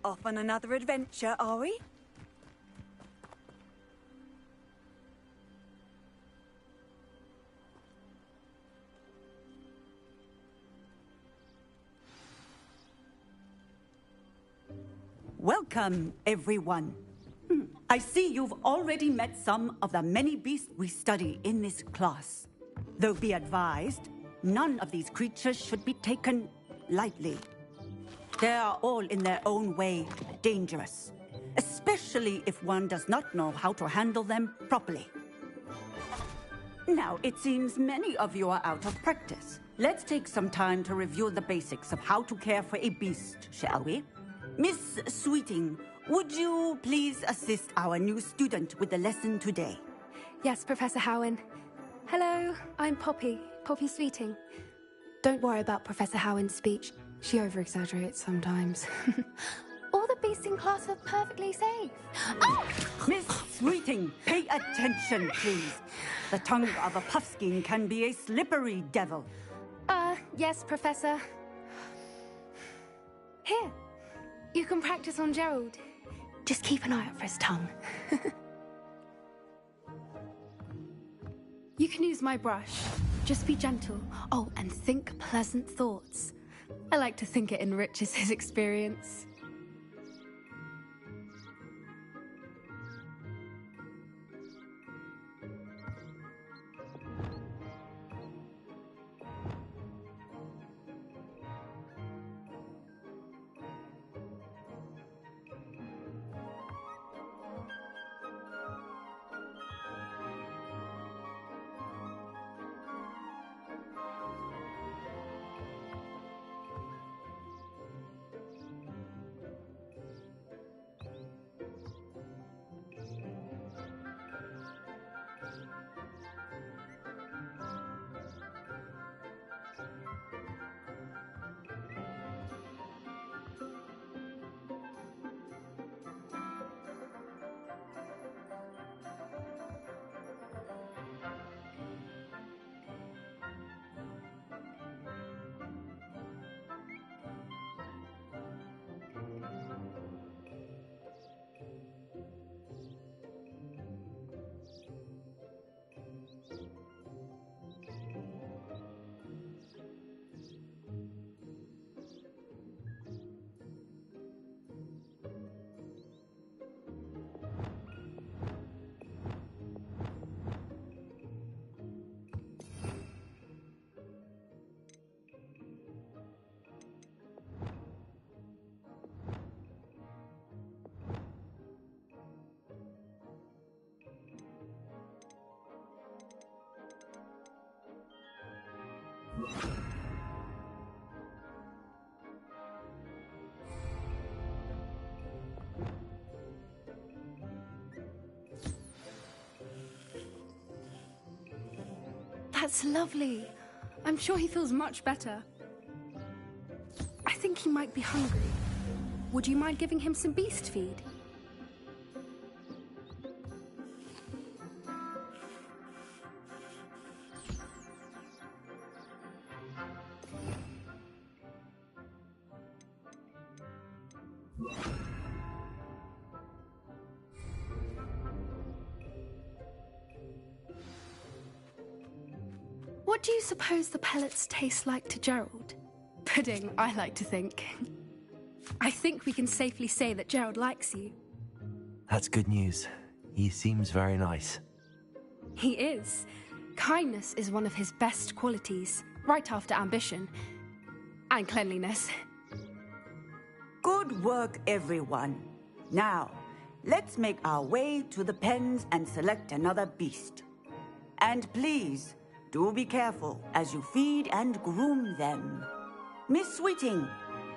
Off on another adventure, are we? Welcome, everyone. I see you've already met some of the many beasts we study in this class. Though be advised, none of these creatures should be taken lightly. They are all in their own way dangerous, especially if one does not know how to handle them properly. Now, it seems many of you are out of practice. Let's take some time to review the basics of how to care for a beast, shall we? Miss Sweeting, would you please assist our new student with the lesson today? Yes, Professor Howen. Hello, I'm Poppy Sweeting. Don't worry about Professor Howen's speech. She over-exaggerates sometimes. All the beasts in class are perfectly safe. Oh! Miss Sweeting, pay attention, please. The tongue of a puffskein can be a slippery devil. Yes, Professor. Here, you can practice on Gerald. Just keep an eye out for his tongue. You can use my brush. Just be gentle. Oh, and think pleasant thoughts. I like to think it enriches his experience. That's lovely. I'm sure he feels much better. I think he might be hungry. Would you mind giving him some beast feed? What do you suppose the pellets taste like to Gerald? Pudding, I like to think. I think we can safely say that Gerald likes you. That's good news. He seems very nice. He is. Kindness is one of his best qualities, right after ambition. And cleanliness. Good work, everyone. Now, let's make our way to the pens and select another beast. And please, do be careful as you feed and groom them. Miss Sweeting,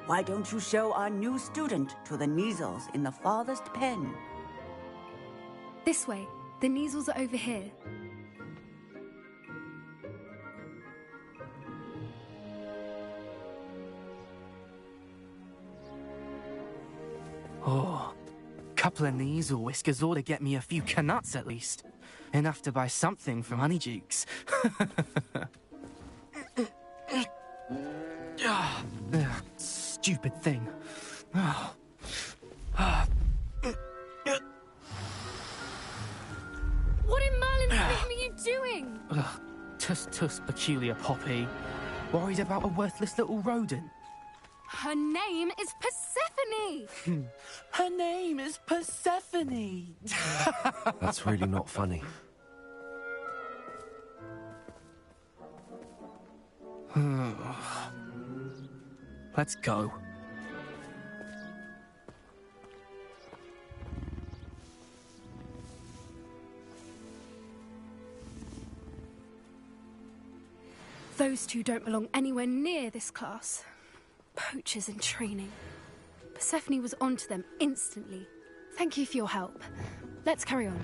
why don't you show our new student to the Neasels in the farthest pen? This way. The Neasels are over here. Oh, couple of Neasel whiskers ought to get me a few canuts at least. Enough to buy something from Honeydukes. Stupid thing. Oh. Tuss peculiar Poppy. Worried about a worthless little rodent? Her name is Persephone! Her name is Persephone! That's really not funny. Let's go. Those two don't belong anywhere near this class. Poachers in training. Persephone was onto them instantly. Thank you for your help. Let's carry on.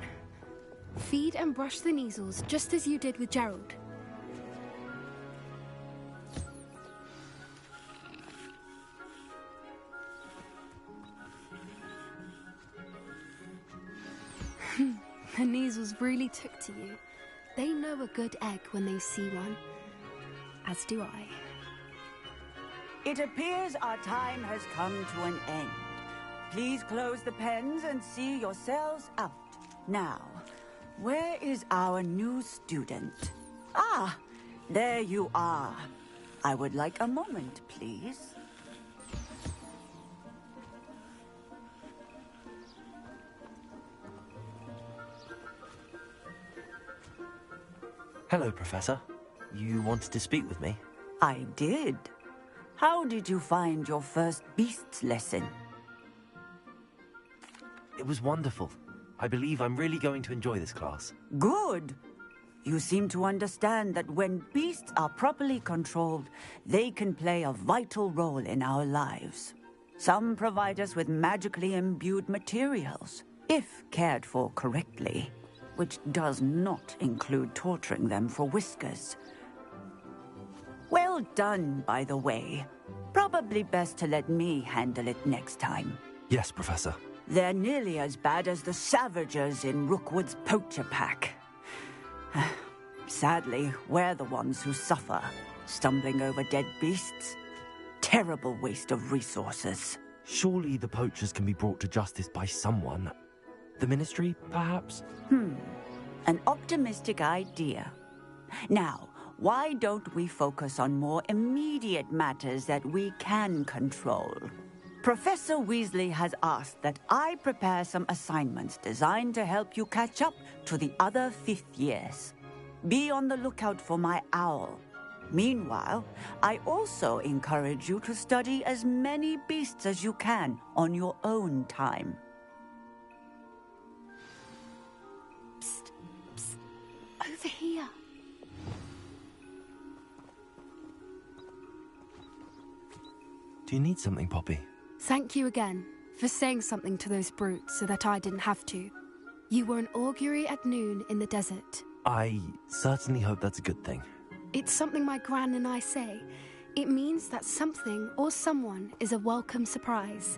Feed and brush the measles just as you did with Gerald. The measles really took to you. They know a good egg when they see one. As do I. It appears our time has come to an end. Please close the pens and see yourselves out. Now, where is our new student? Ah, there you are. I would like a moment, please. Hello, Professor. You wanted to speak with me? I did. How did you find your first beasts lesson? It was wonderful. I believe I'm really going to enjoy this class. Good. You seem to understand that when beasts are properly controlled, they can play a vital role in our lives. Some provide us with magically imbued materials, if cared for correctly, which does not include torturing them for whiskers. Well done, by the way. Probably best to let me handle it next time. Yes, Professor. They're nearly as bad as the Savagers in Rookwood's poacher pack. Sadly, we're the ones who suffer, stumbling over dead beasts. Terrible waste of resources. Surely the poachers can be brought to justice by someone. The Ministry, perhaps? An optimistic idea. Now, why don't we focus on more immediate matters that we can control? Professor Weasley has asked that I prepare some assignments designed to help you catch up to the other fifth years. Be on the lookout for my owl. Meanwhile, I also encourage you to study as many beasts as you can on your own time. Psst, psst. Over here. Do you need something, Poppy? Thank you again for saying something to those brutes so that I didn't have to. You were an augury at noon in the desert. I certainly hope that's a good thing. It's something my gran and I say. It means that something or someone is a welcome surprise.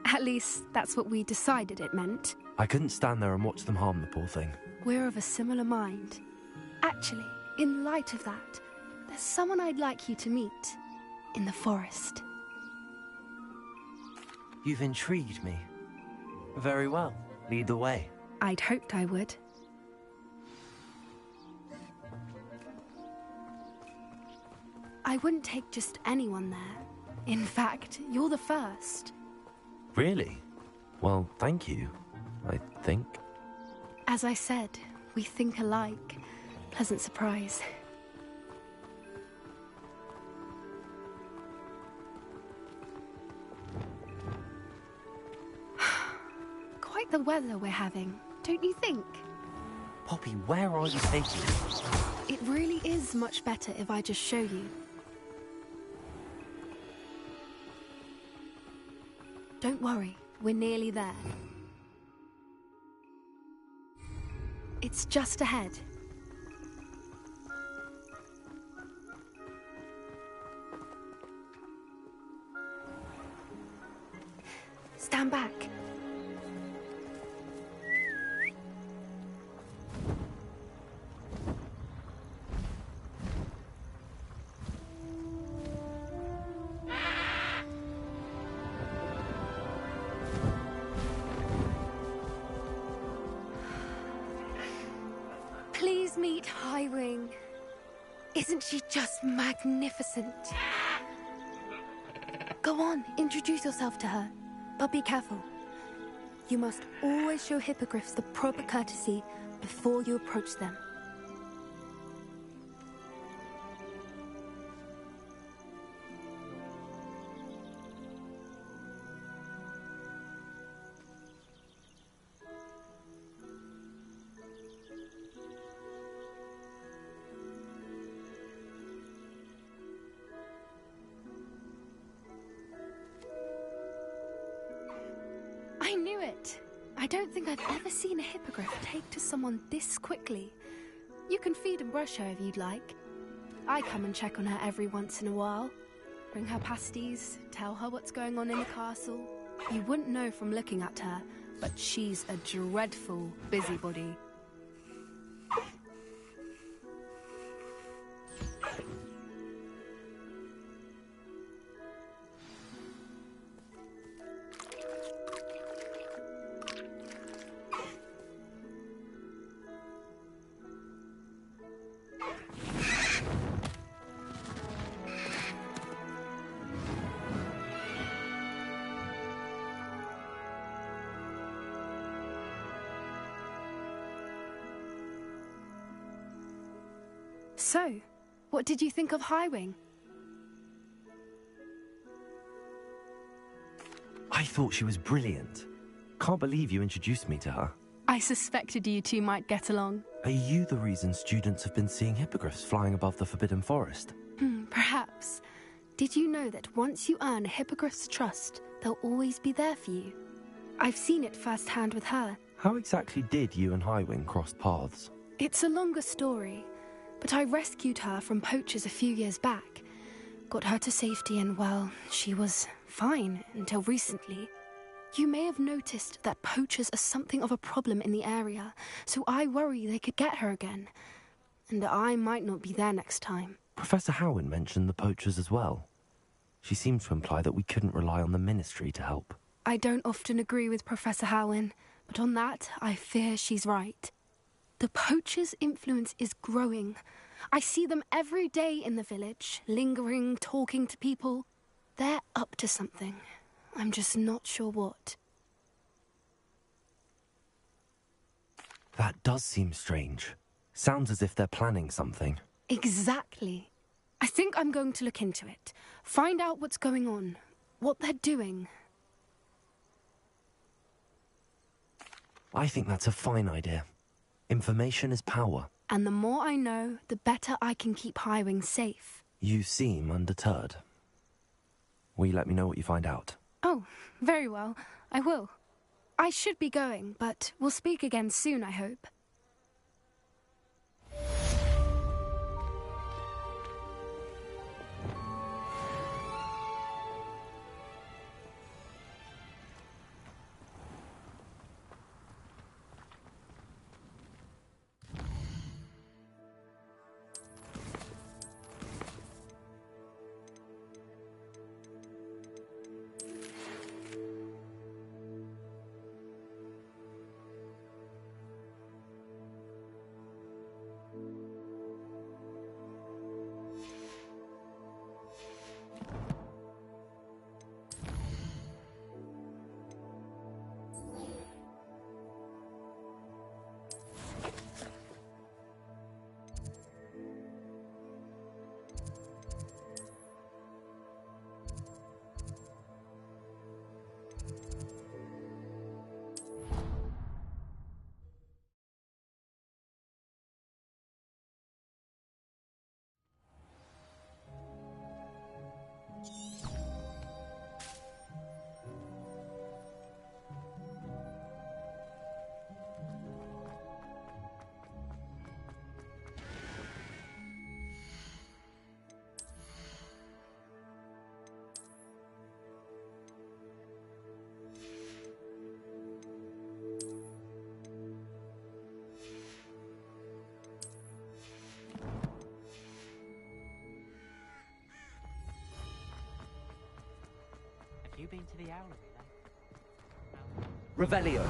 At least, that's what we decided it meant. I couldn't stand there and watch them harm the poor thing. We're of a similar mind. Actually, in light of that, there's someone I'd like you to meet. In the forest. You've intrigued me. Very well. Lead the way. I'd hoped I would. I wouldn't take just anyone there. In fact, you're the first. Really? Well, thank you, I think. As I said, we think alike. Pleasant surprise. Quite the weather we're having, don't you think? Poppy, where are you taking me? It really is much better if I just show you. Don't worry, we're nearly there. It's just ahead. Stand back. Please meet Highwing. Isn't she just magnificent? Go on, introduce yourself to her. But be careful. You must always show hippogriffs the proper courtesy before you approach them. I knew it! I don't think I've ever seen a hippogriff take to someone this quickly. You can feed and brush her if you'd like. I come and check on her every once in a while. Bring her pasties, tell her what's going on in the castle. You wouldn't know from looking at her, but she's a dreadful busybody. So, what did you think of Highwing? I thought she was brilliant. Can't believe you introduced me to her. I suspected you two might get along. Are you the reason students have been seeing hippogriffs flying above the Forbidden Forest? Perhaps. Did you know that once you earn a hippogriff's trust, they'll always be there for you? I've seen it firsthand with her. How exactly did you and Highwing cross paths? It's a longer story, but I rescued her from poachers a few years back. Got her to safety and, well, she was fine until recently. You may have noticed that poachers are something of a problem in the area, so I worry they could get her again. And I might not be there next time. Professor Howin mentioned the poachers as well. She seemed to imply that we couldn't rely on the Ministry to help. I don't often agree with Professor Howin, but on that, I fear she's right. The poachers' influence is growing. I see them every day in the village, lingering, talking to people. They're up to something. I'm just not sure what. That does seem strange. Sounds as if they're planning something. Exactly. I think I'm going to look into it. Find out what's going on, what they're doing. I think that's a fine idea. Information is power. And the more I know, the better I can keep Highwing safe. You seem undeterred. Will you let me know what you find out? Oh, very well. I will. I should be going, but we'll speak again soon, I hope. You been to the Owlery then? Revelio.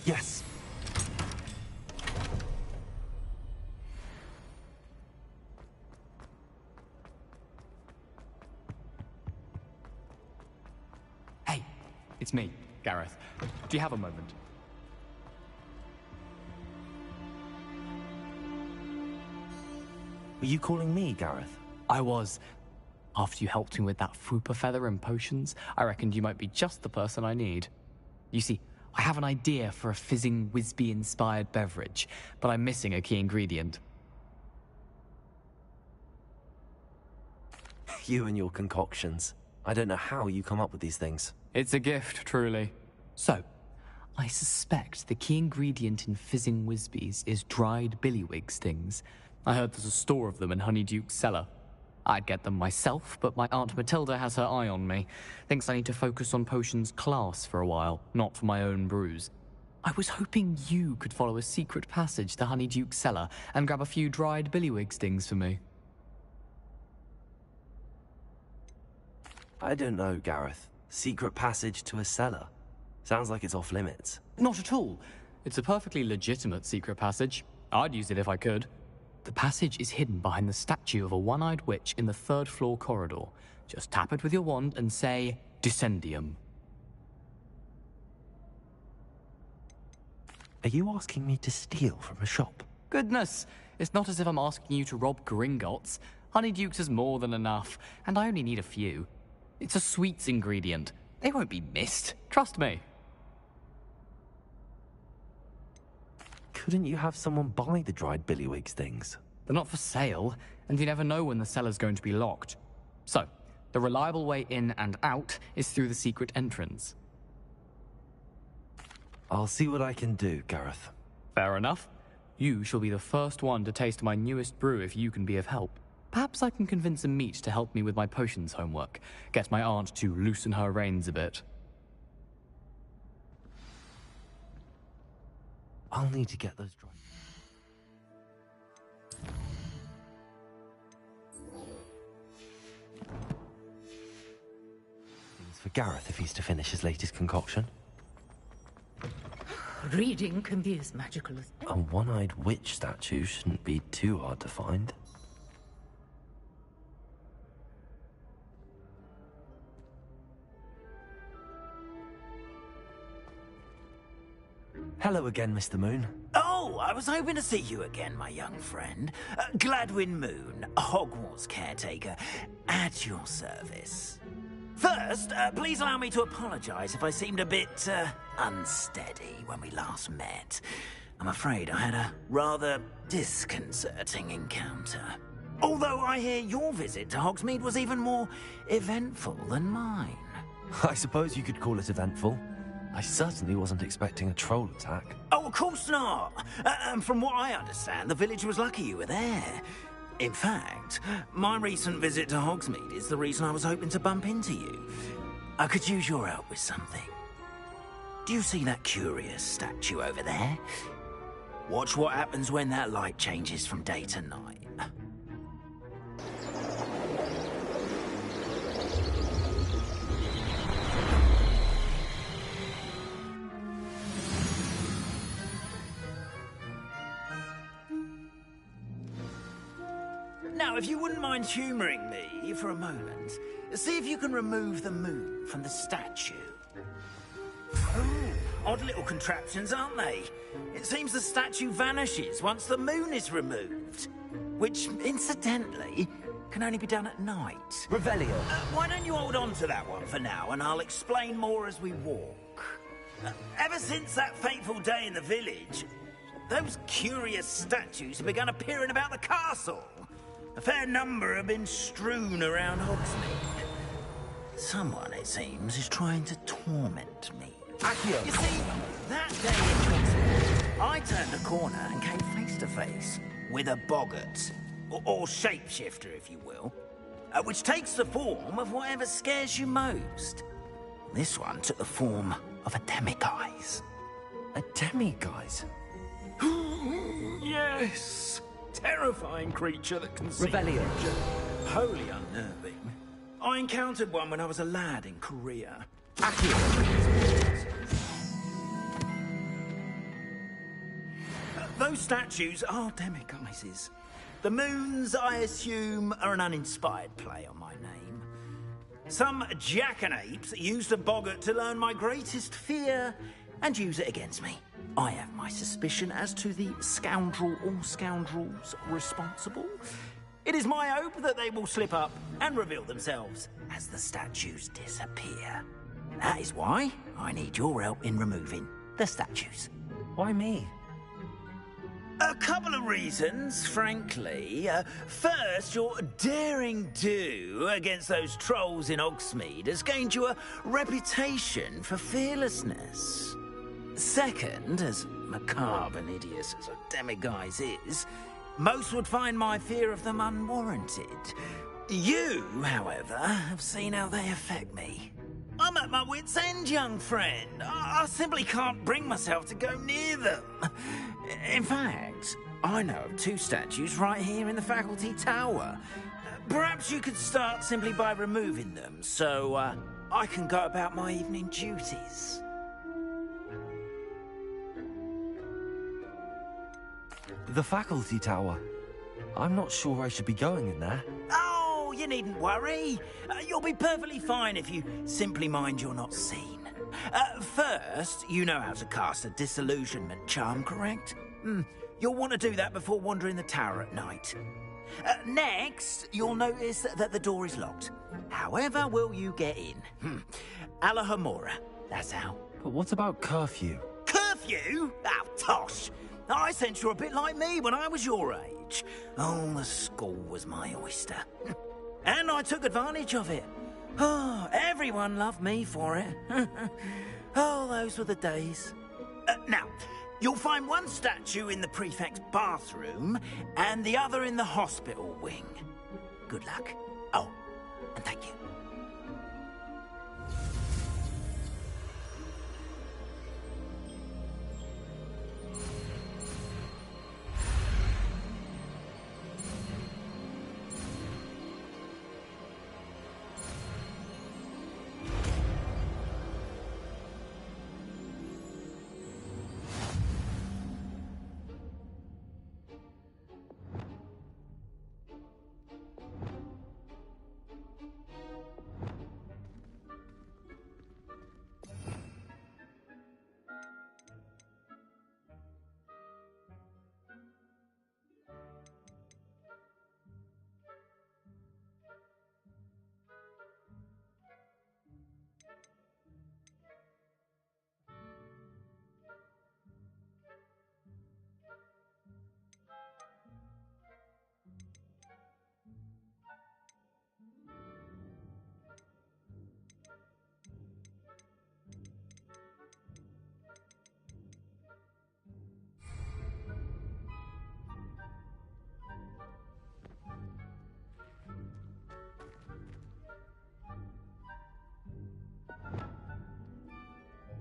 Yes. Hey, it's me, Gareth. Do you have a moment? Were you calling me, Gareth? I was. After you helped me with that Fupa feather and potions, I reckoned you might be just the person I need. You see, I have an idea for a fizzing Whizbee-inspired beverage, but I'm missing a key ingredient. You and your concoctions. I don't know how you come up with these things. It's a gift, truly. So, I suspect the key ingredient in fizzing Whizbees is dried billywig stings. I heard there's a store of them in Honeyduke's cellar. I'd get them myself, but my Aunt Matilda has her eye on me. Thinks I need to focus on potions class for a while, not for my own brews. I was hoping you could follow a secret passage to Honeyduke's cellar and grab a few dried billywig stings for me. I don't know, Gareth. Secret passage to a cellar. Sounds like it's off limits. Not at all. It's a perfectly legitimate secret passage. I'd use it if I could. The passage is hidden behind the statue of a one-eyed witch in the third-floor corridor. Just tap it with your wand and say, Descendium. Are you asking me to steal from a shop? Goodness, it's not as if I'm asking you to rob Gringotts. Honeyduke's is more than enough, and I only need a few. It's a sweets ingredient. They won't be missed. Trust me. Couldn't you have someone buy the dried billywig stings? They're not for sale, and you never know when the cellar's going to be locked. So, the reliable way in and out is through the secret entrance. I'll see what I can do, Gareth. Fair enough. You shall be the first one to taste my newest brew if you can be of help. Perhaps I can convince a meat to help me with my potions homework. Get my aunt to loosen her reins a bit. I'll need to get those dried. Things for Gareth if he's to finish his latest concoction. Reading can be as magical as... A one-eyed witch statue shouldn't be too hard to find. Hello again, Mr. Moon. Oh, I was hoping to see you again, my young friend. Gladwin Moon, Hogwarts caretaker, at your service. First, please allow me to apologize if I seemed a bit, unsteady when we last met. I'm afraid I had a rather disconcerting encounter. Although I hear your visit to Hogsmeade was even more eventful than mine. I suppose you could call it eventful. I certainly wasn't expecting a troll attack. Oh, of course not. From what I understand, the village was lucky you were there. In fact, my recent visit to Hogsmeade is the reason I was hoping to bump into you. I could use your help with something. Do you see that curious statue over there? Watch what happens when that light changes from day to night. Now, if you wouldn't mind humouring me for a moment, see if you can remove the moon from the statue. Ooh, odd little contraptions, aren't they? It seems the statue vanishes once the moon is removed. Which, incidentally, can only be done at night. Revelio. Why don't you hold on to that one for now, and I'll explain more as we walk. Ever since that fateful day in the village, those curious statues have begun appearing about the castle. A fair number have been strewn around Hogsmeade. Someone, it seems, is trying to torment me. Accio. You see, that day in Hogsmeade, I turned a corner and came face to face with a boggart, or shapeshifter, if you will, which takes the form of whatever scares you most. This one took the form of a demiguise. A demiguise? Yes! Terrifying creature that can see Revelio. wholly unnerving. I encountered one when I was a lad in Korea. Those statues are demiguises. The moons, I assume, are an uninspired play on my name. Some jackanapes used a boggart to learn my greatest fear and use it against me. I have my suspicion as to the scoundrel or scoundrels responsible. It is my hope that they will slip up and reveal themselves as the statues disappear. That is why I need your help in removing the statues. Why me? A couple of reasons, frankly. First, your daring do against those trolls in Hogsmeade has gained you a reputation for fearlessness. Second, as macabre and hideous as a demiguise is, most would find my fear of them unwarranted. You, however, have seen how they affect me. I'm at my wit's end, young friend. I simply can't bring myself to go near them. In fact, I know of 2 statues right here in the faculty tower. Perhaps you could start simply by removing them, so I can go about my evening duties. The faculty tower. I'm not sure I should be going in there. Oh, you needn't worry. You'll be perfectly fine if you simply mind you're not seen. First, you know how to cast a disillusionment charm, correct? You'll want to do that before wandering the tower at night. Next, you'll notice that the door is locked. However will you get in? Alahomora, that's how. But what about curfew? Curfew? Oh, tosh. I sense you're a bit like me when I was your age. Oh, the school was my oyster. And I took advantage of it. Oh, everyone loved me for it. Oh, those were the days. Now, you'll find one statue in the prefect's bathroom and the other in the hospital wing. Good luck. Oh, and thank you.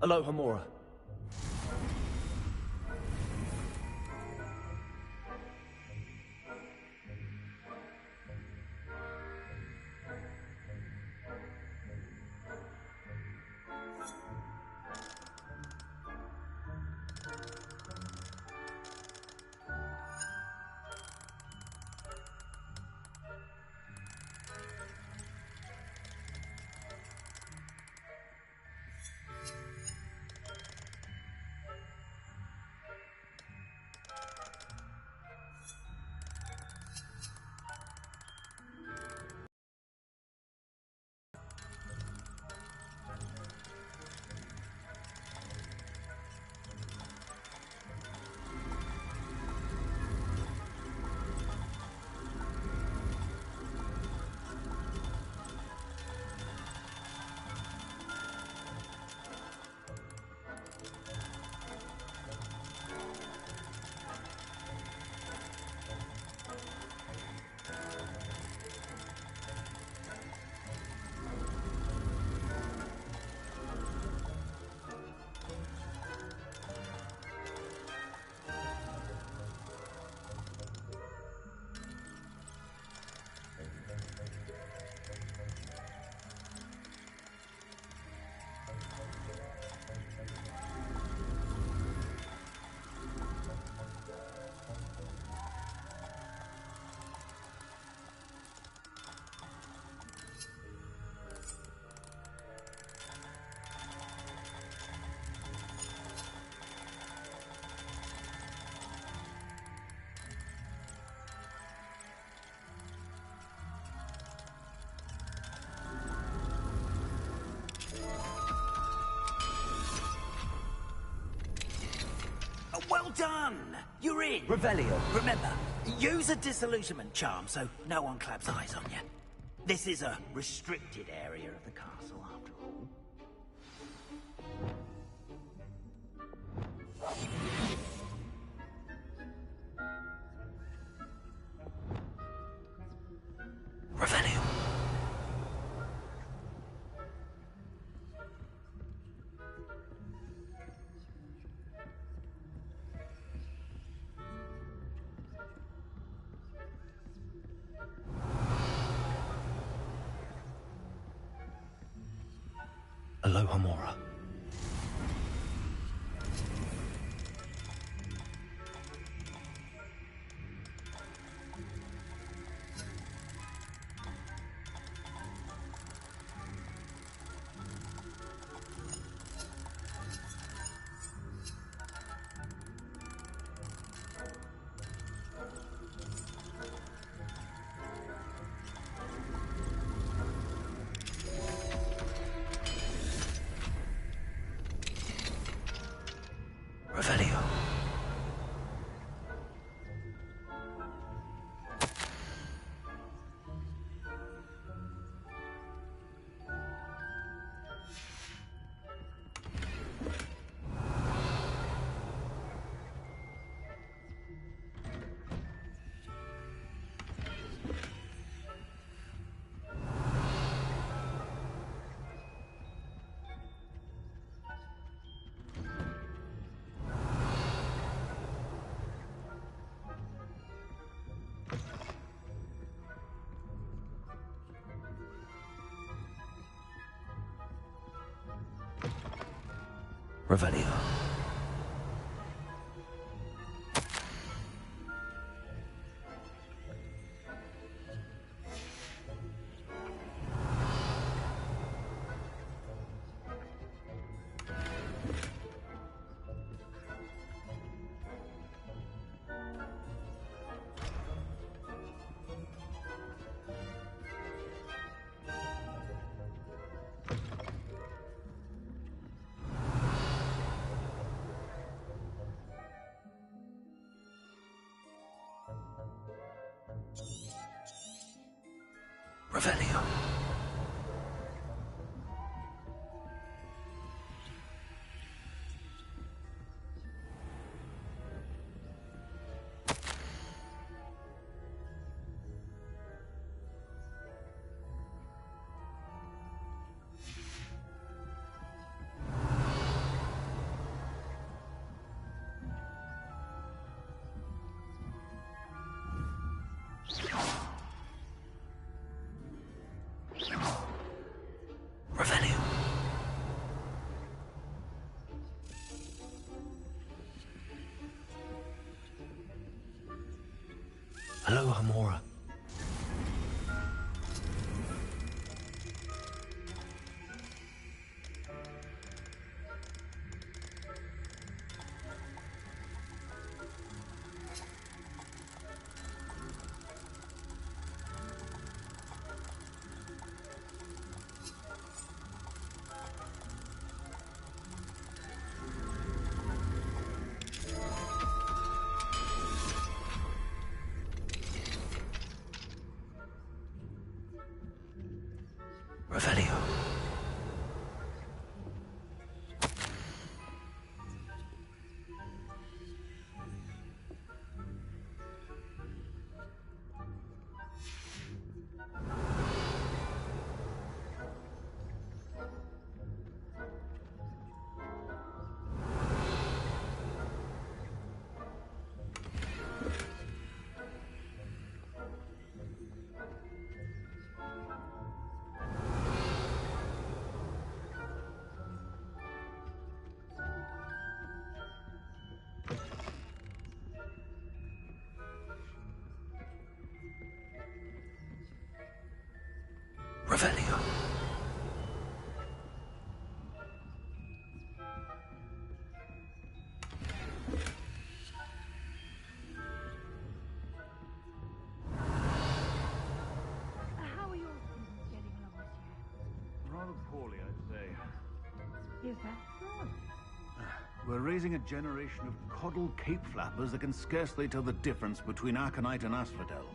Alohomora. done! You're in! Revelio. Remember, use a disillusionment charm so no one claps eyes on you. This is a restricted area of the castle, after all. Revelio. Aloha Mora. Revelio. Revelio. Revelio. Revelio. Aloha Mora. Revelio. Revelio. How are your students getting along this year? Rather poorly, I'd say. Is that so? We're raising a generation of coddle cape flappers that can scarcely tell the difference between aconite and asphodel.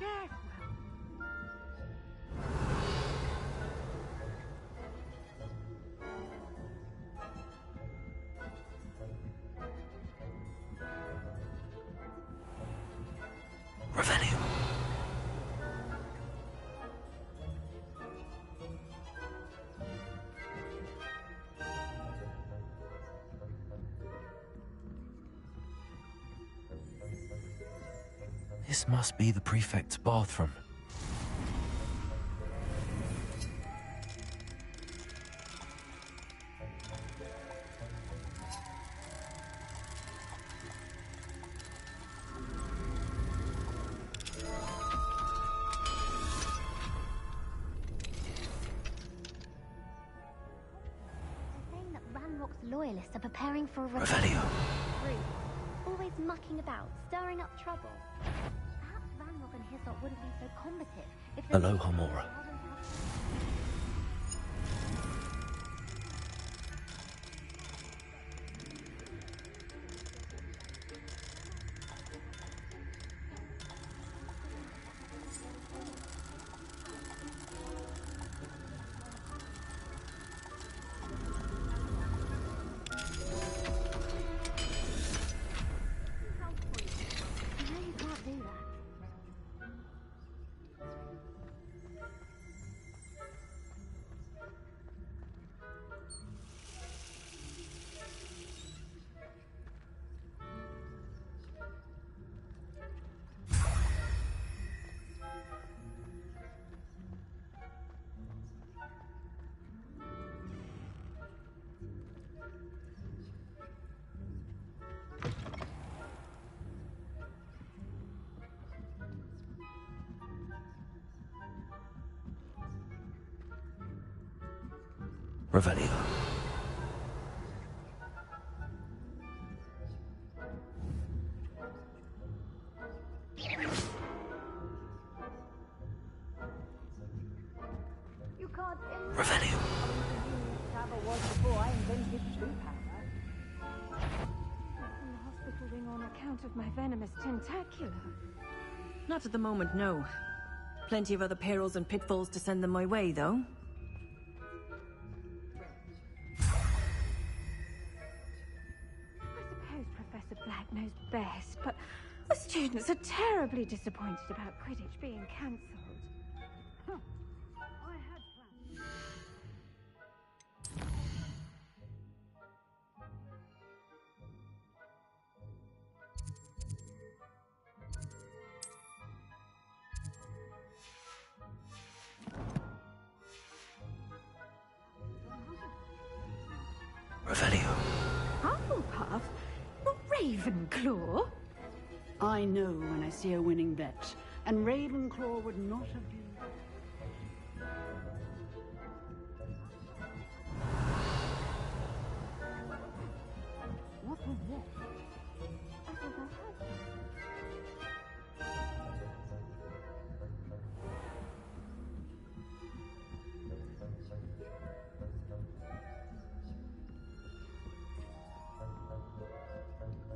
Yes, Revelio. This must be the prefect's bathroom. Loyalists are preparing for a Revelio. Always mucking about, stirring up trouble. Perhaps Ranrock and Hyssop wouldn't be so combative if Hello, Hamora. Revelio. you can't. Revelio. Travel was before I invented blue powder. In the hospital wing on account of my venomous tentacular. Not at the moment, no. Plenty of other perils and pitfalls to send them my way, though. I suppose Professor Black knows best, but the students are terribly disappointed about Quidditch being cancelled. I had plans. Revelio. Hufflepuff? Not Ravenclaw? I know when I see a winning bet, and Ravenclaw would not have been. What was this? I thought I heard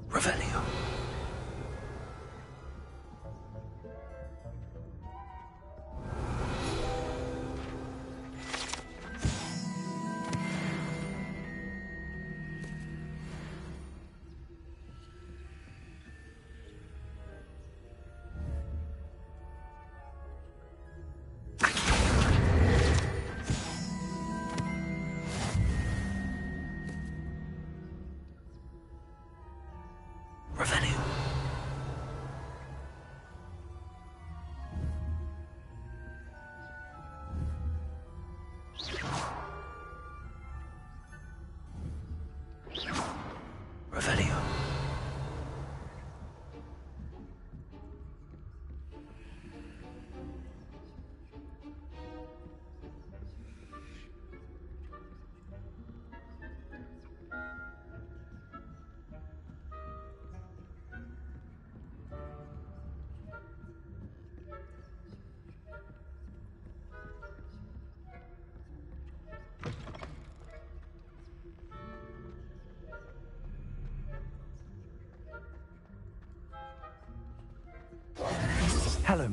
Revelio.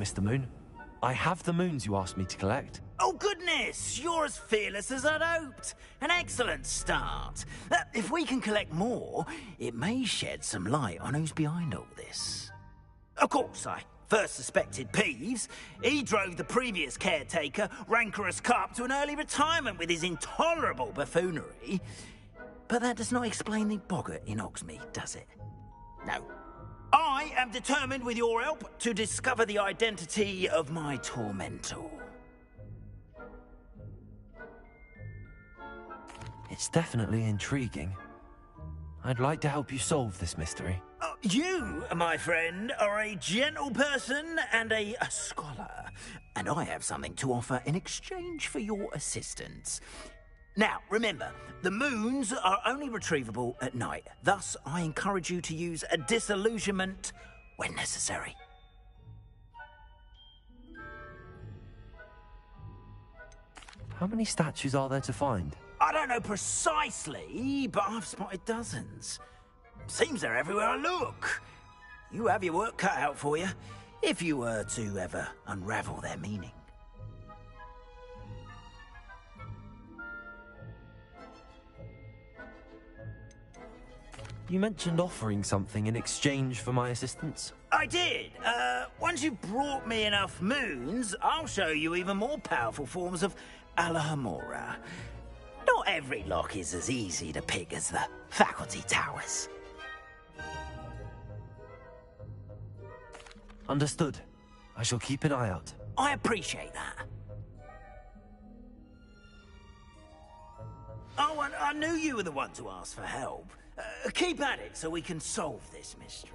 Mr. Moon. I have the moons you asked me to collect. Oh, goodness! You're as fearless as I'd hoped. An excellent start. If we can collect more, it may shed some light on who's behind all this. Of course, I first suspected Peeves. He drove the previous caretaker, Rancorous Carp, to an early retirement with his intolerable buffoonery. But that does not explain the boggart in Hogsmeade, does it? No. I am determined, with your help, to discover the identity of my tormentor. It's definitely intriguing. I'd like to help you solve this mystery. You, my friend, are a gentle person and a scholar, and I have something to offer in exchange for your assistance. Now, remember, the moons are only retrievable at night. Thus, I encourage you to use a disillusionment when necessary. How many statues are there to find? I don't know precisely, but I've spotted dozens. Seems they're everywhere I look. You have your work cut out for you, if you were to ever unravel their meaning. You mentioned offering something in exchange for my assistance? I did. Once you've brought me enough moons, I'll show you even more powerful forms of Alohomora. Not every lock is as easy to pick as the faculty towers. Understood. I shall keep an eye out. I appreciate that. Oh, and I knew you were the one to ask for help. Keep at it so we can solve this mystery.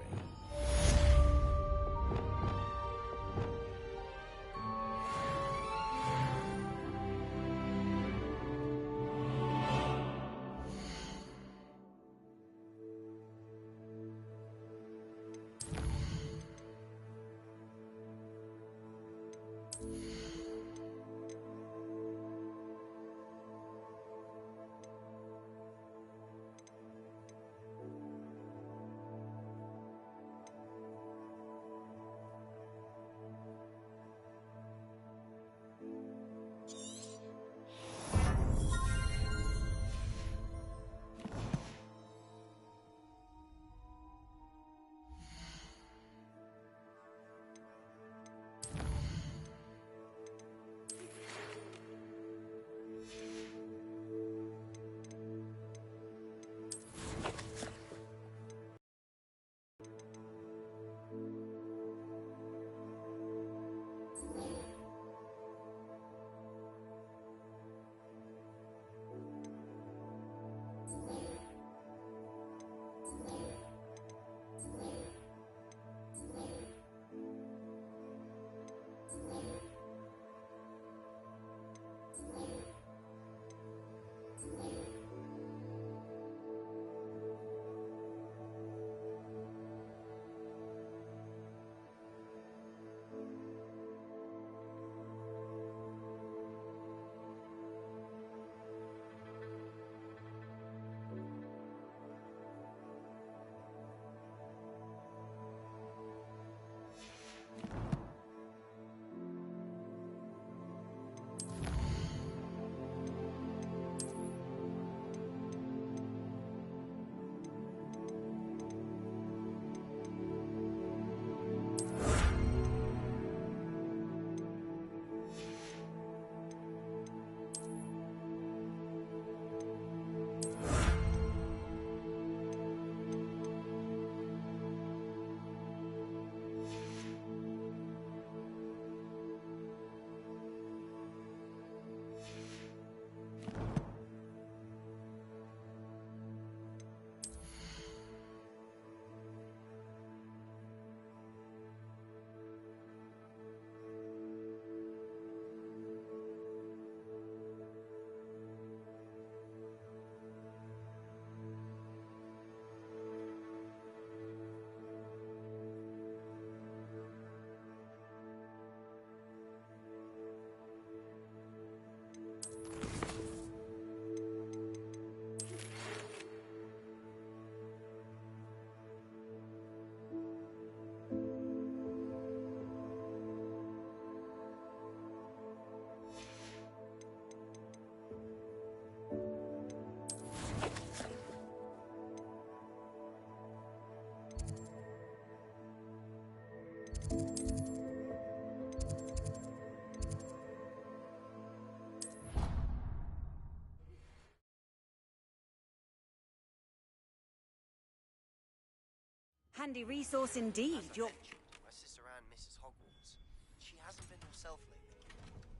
Handy resource indeed. You're... My sister Anne misses Hogwarts. She hasn't been herself lately.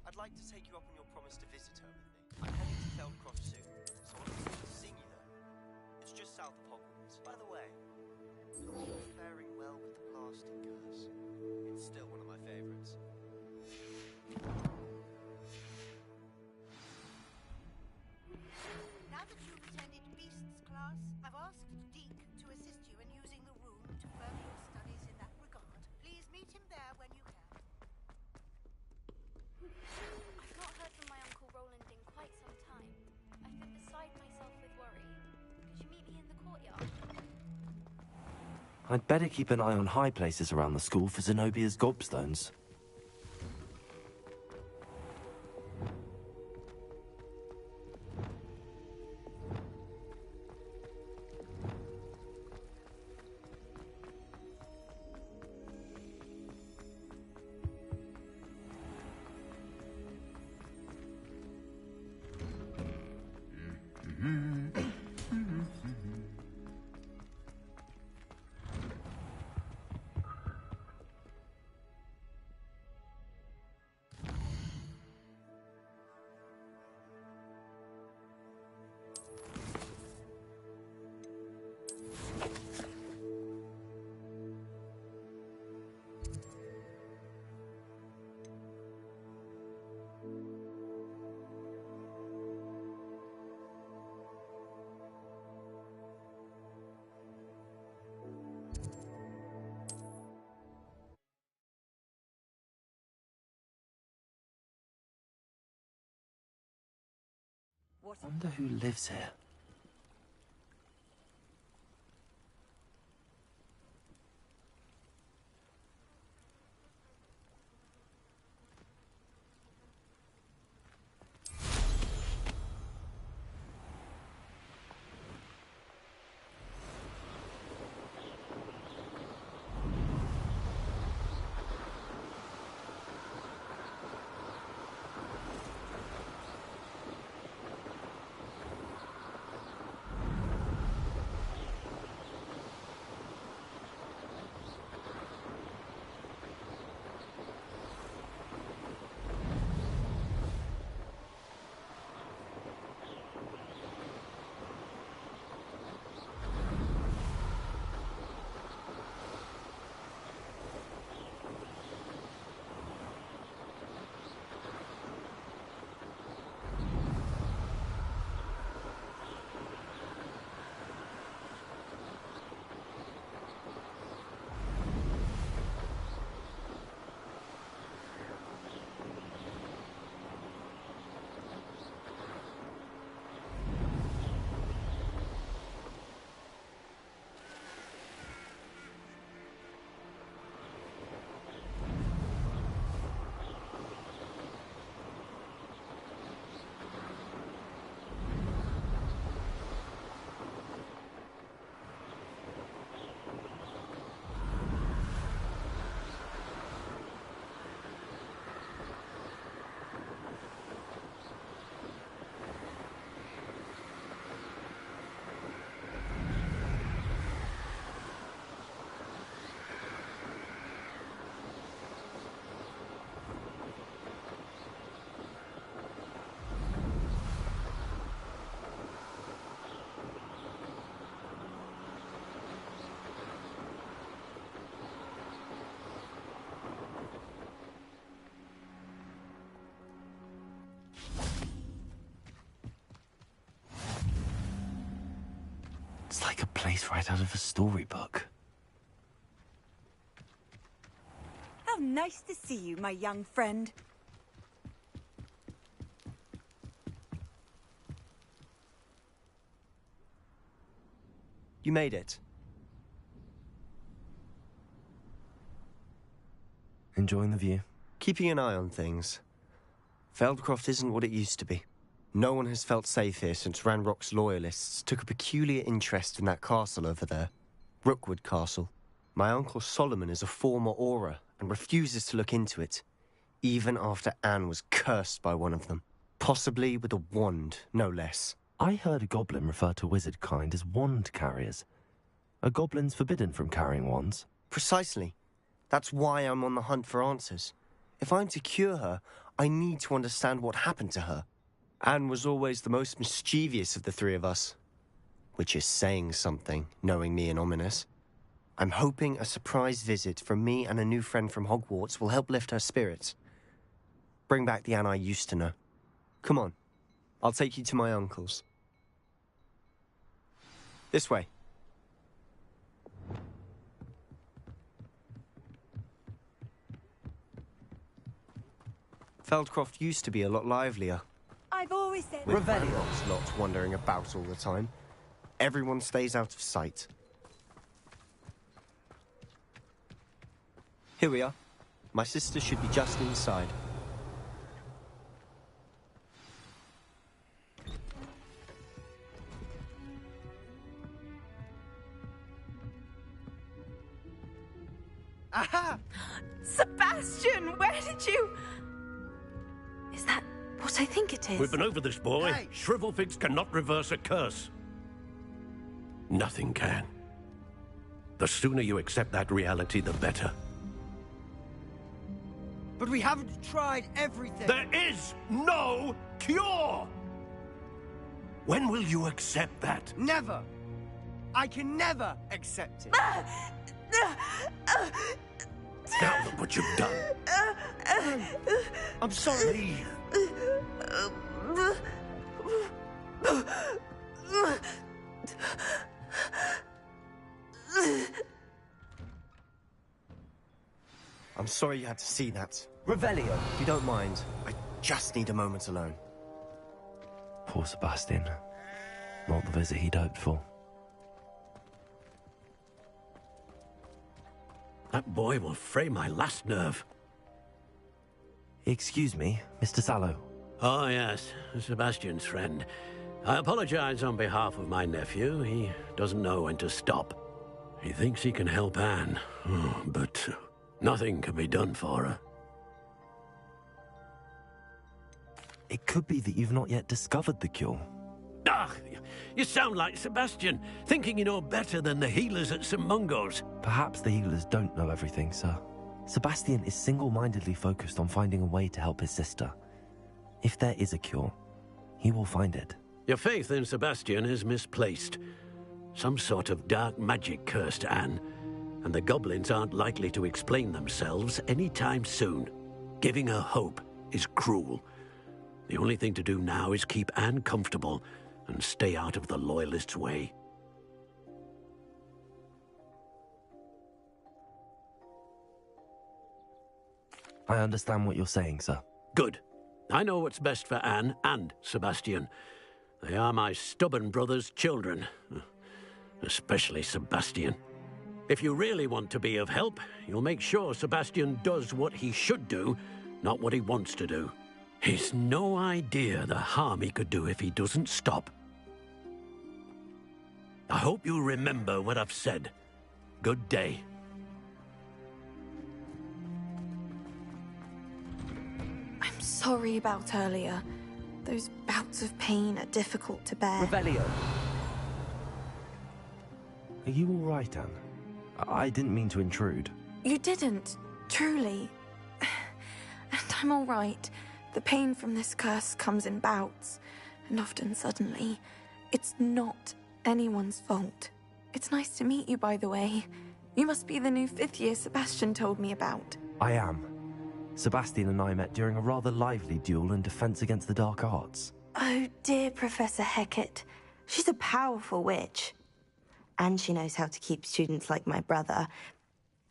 I'd like to take you up on your promise to visit her with me. I'm heading to Feldcroft soon, so I look forward to seeing you there. It's just south of Hogwarts. By the way, are you faring well with the blasting curse? It's still one of my favorites. Now that you've attended Beasts class, I've asked Deke to assist you in using the room to further your studies in that regard. Please meet him there when you can. I've not heard from my Uncle Roland in quite some time. I've been beside myself with worry. Could you meet me in the courtyard? I'd better keep an eye on high places around the school for Zenobia's gobstones. I wonder who lives here. It's like a place right out of a storybook. How nice to see you, my young friend. You made it. Enjoying the view? Keeping an eye on things. Feldcroft isn't what it used to be. No one has felt safe here since Ranrock's loyalists took a peculiar interest in that castle over there. Rookwood Castle. My uncle Solomon is a former Auror and refuses to look into it, even after Anne was cursed by one of them. Possibly with a wand, no less. I heard a goblin refer to wizard kind as wand carriers. Are goblins forbidden from carrying wands? Precisely. That's why I'm on the hunt for answers. If I'm to cure her, I need to understand what happened to her. Anne was always the most mischievous of the three of us. Which is saying something, knowing me and Ominous. I'm hoping a surprise visit from me and a new friend from Hogwarts will help lift her spirits. Bring back the Anne I used to know. Come on, I'll take you to my uncle's. This way. Feldcroft used to be a lot livelier. I've always said... With Ranrock's lot wandering about all the time. Everyone stays out of sight. Here we are. My sister should be just inside. Aha! Sebastian, where did you... Is that what I think it is? We've been over this, boy. Hey. Shrivelfigs cannot reverse a curse. Nothing can. The sooner you accept that reality, the better. But we haven't tried everything. There is no cure! When will you accept that? Never. I can never accept it. Now look what you've done. I'm sorry. I'm sorry you had to see that. Revelio. If you don't mind, I just need a moment alone. Poor Sebastian. Not the visit he'd hoped for. That boy will fray my last nerve. Excuse me, Mr. Sallow. Oh, yes, Sebastian's friend. I apologize on behalf of my nephew. He doesn't know when to stop. He thinks he can help Anne, but nothing can be done for her. It could be that you've not yet discovered the cure. Ah, you sound like Sebastian, thinking you know better than the healers at St. Mungo's. Perhaps the healers don't know everything, sir. Sebastian is single-mindedly focused on finding a way to help his sister. If there is a cure, he will find it. Your faith in Sebastian is misplaced. Some sort of dark magic cursed Anne, and the goblins aren't likely to explain themselves anytime soon. Giving her hope is cruel. The only thing to do now is keep Anne comfortable and stay out of the Loyalists' way. I understand what you're saying, sir. Good. I know what's best for Anne and Sebastian. They are my stubborn brother's children. Especially Sebastian. If you really want to be of help, you'll make sure Sebastian does what he should do, not what he wants to do. He's no idea the harm he could do if he doesn't stop. I hope you'll remember what I've said. Good day. I'm sorry about earlier. Those bouts of pain are difficult to bear. Revelio. Are you all right, Anne? I didn't mean to intrude. You didn't, truly. And I'm all right. The pain from this curse comes in bouts, and often suddenly. It's not anyone's fault. It's nice to meet you, by the way. You must be the new 5th year Sebastian told me about. I am. Sebastian and I met during a rather lively duel in defense against the dark arts. Oh, dear Professor Hecat. She's a powerful witch. And she knows how to keep students like my brother,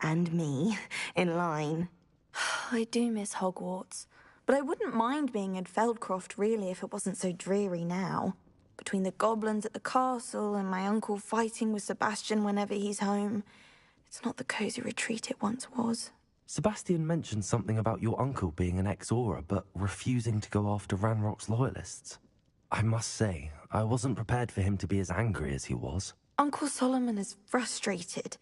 and me, in line. I do miss Hogwarts, but I wouldn't mind being in Feldcroft, really, if it wasn't so dreary now. Between the goblins at the castle and my uncle fighting with Sebastian whenever he's home, it's not the cozy retreat it once was. Sebastian mentioned something about your uncle being an ex-Aura, but refusing to go after Ranrock's loyalists. I must say, I wasn't prepared for him to be as angry as he was. Uncle Solomon is frustrated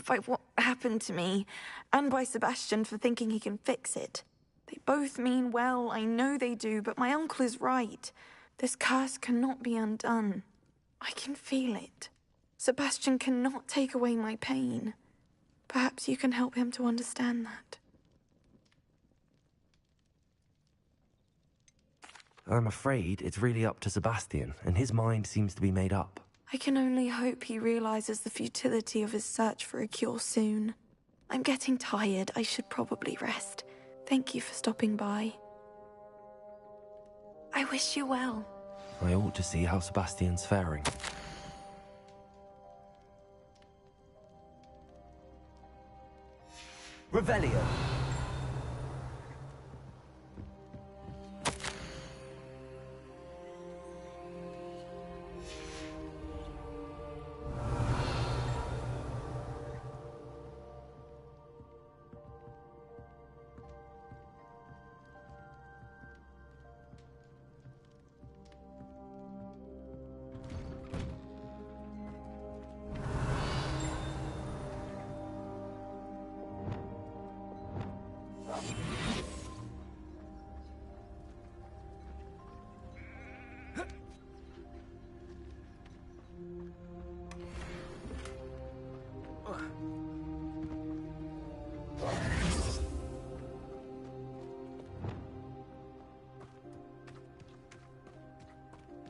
by what happened to me, and by Sebastian for thinking he can fix it. They both mean well, I know they do, but my uncle is right. This curse cannot be undone. I can feel it. Sebastian cannot take away my pain. Perhaps you can help him to understand that. I'm afraid it's really up to Sebastian, and his mind seems to be made up. I can only hope he realizes the futility of his search for a cure soon. I'm getting tired. I should probably rest. Thank you for stopping by. I wish you well. I ought to see how Sebastian's faring. Revelio.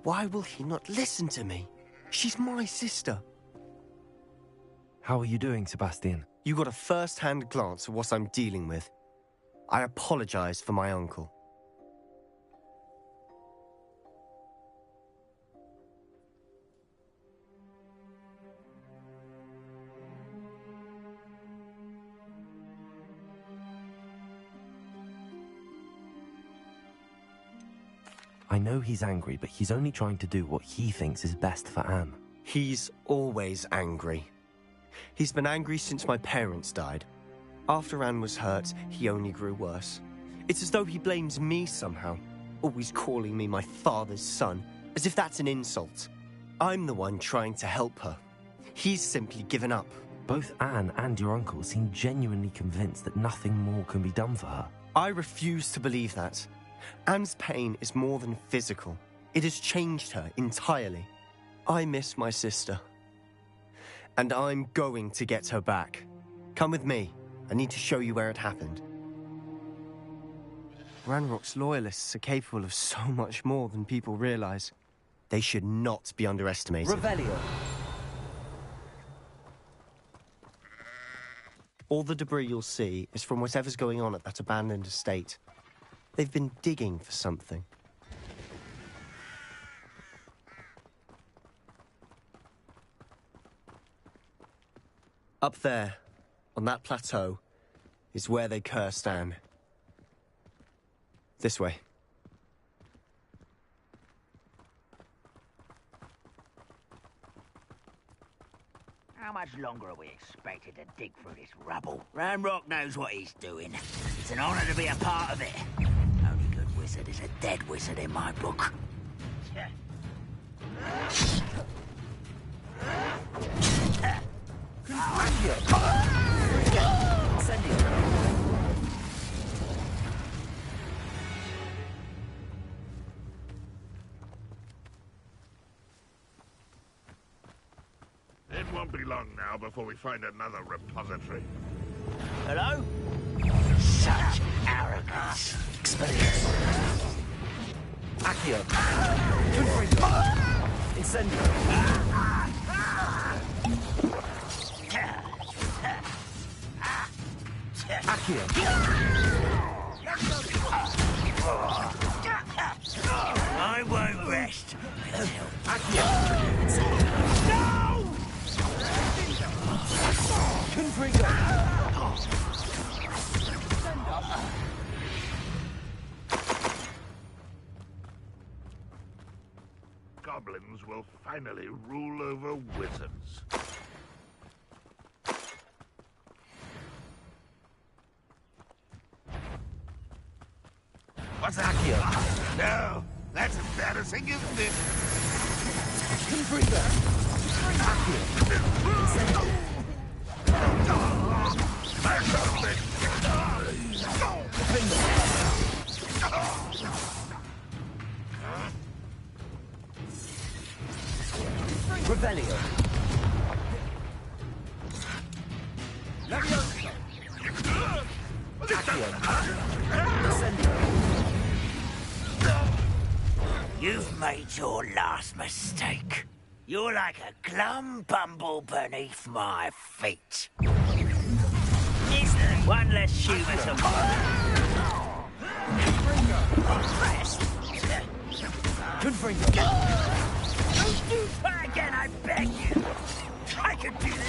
Why will he not listen to me? She's my sister. How are you doing, Sebastian? You got a first-hand glance at what I'm dealing with. I apologize for my uncle. I know he's angry, but he's only trying to do what he thinks is best for Anne. He's always angry. He's been angry since my parents died. After Anne was hurt, he only grew worse. It's as though he blames me somehow, always calling me my father's son, as if that's an insult. I'm the one trying to help her. He's simply given up. Both Anne and your uncle seem genuinely convinced that nothing more can be done for her. I refuse to believe that. Anne's pain is more than physical. It has changed her entirely. I miss my sister. And I'm going to get her back. Come with me. I need to show you where it happened. Ranrock's loyalists are capable of so much more than people realize. They should not be underestimated. Revelio. All the debris you'll see is from whatever's going on at that abandoned estate. They've been digging for something. Up there, on that plateau, is where they cursed Anne. This way. How much longer are we expected to dig through this rubble? Ranrock knows what he's doing. It's an honor to be a part of it. Only good wizard is a dead wizard in my book. It won't be long now before we find another repository. Hello? Such arrogance. Experience. Accio. Incendio. Accio. I won't rest until... No! Confringo. Goblins will finally rule over wizards. What's Accio? No, that's embarrassing, isn't it? Confringo. Accio. Revelio. You've made your last mistake. You're like a glum bumble beneath my feet. One less shoe for Confringo! Don't do that again, I beg you! I could do this!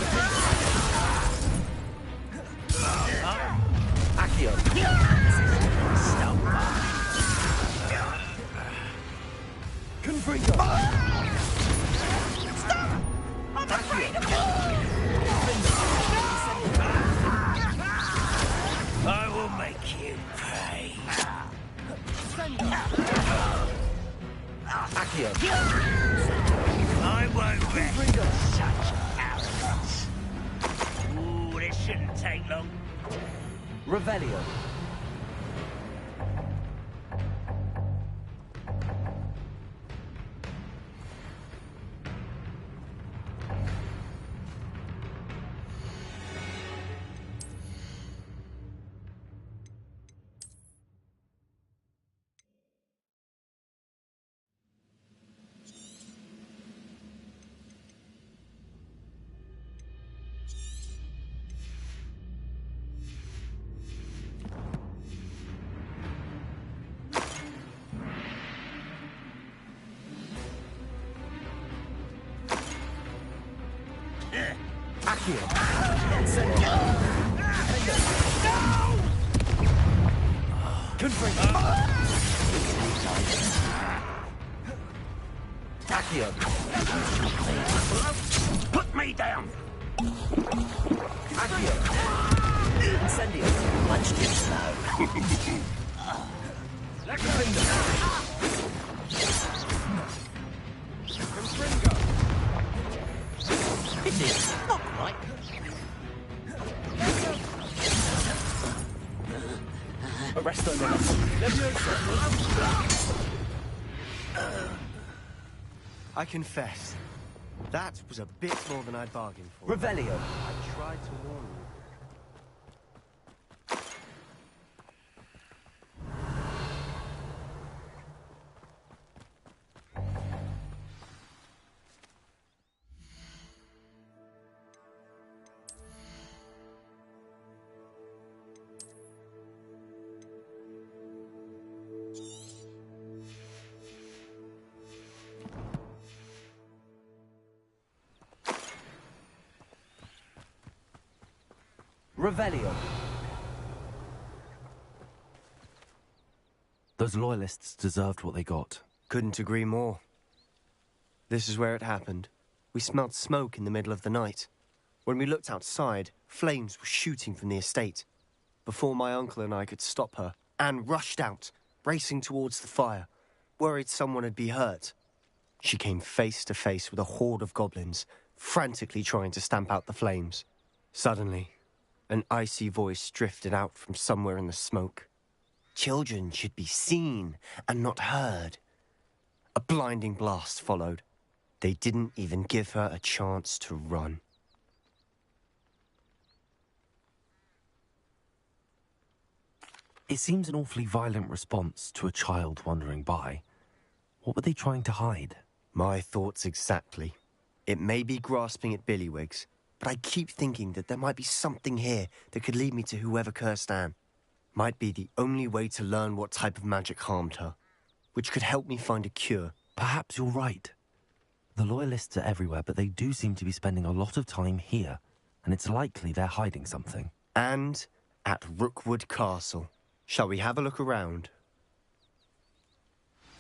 Accio! Stop! Confringo! Stop! I'm afraid of you! I will make you pay. Accio! I won't rest such arrogance. Ooh, this shouldn't take long. Revelio! Accio! Confringo! Accio! Put me down! Accio! Incendio! Much too slow. Confringo! It is not quite. Arresto me. I confess, that was a bit more than I'd bargained for. Revelio! I tried to warn you. Revelio! Those loyalists deserved what they got. Couldn't agree more. This is where it happened. We smelled smoke in the middle of the night. When we looked outside, flames were shooting from the estate. Before my uncle and I could stop her, Anne rushed out, racing towards the fire, worried someone had been hurt. She came face to face with a horde of goblins, frantically trying to stamp out the flames. Suddenly, an icy voice drifted out from somewhere in the smoke. Children should be seen and not heard. A blinding blast followed. They didn't even give her a chance to run. It seems an awfully violent response to a child wandering by. What were they trying to hide? My thoughts exactly. It may be grasping at Billywigs, but I keep thinking that there might be something here that could lead me to whoever cursed Anne. Might be the only way to learn what type of magic harmed her, which could help me find a cure. Perhaps you're right. The Loyalists are everywhere, but they do seem to be spending a lot of time here, and it's likely they're hiding something. And at Rookwood Castle. Shall we have a look around?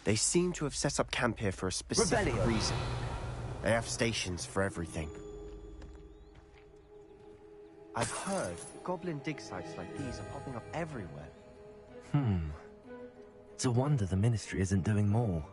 They seem to have set up camp here for a specific reason. They have stations for everything. I've heard goblin dig sites like these are popping up everywhere. It's a wonder the Ministry isn't doing more.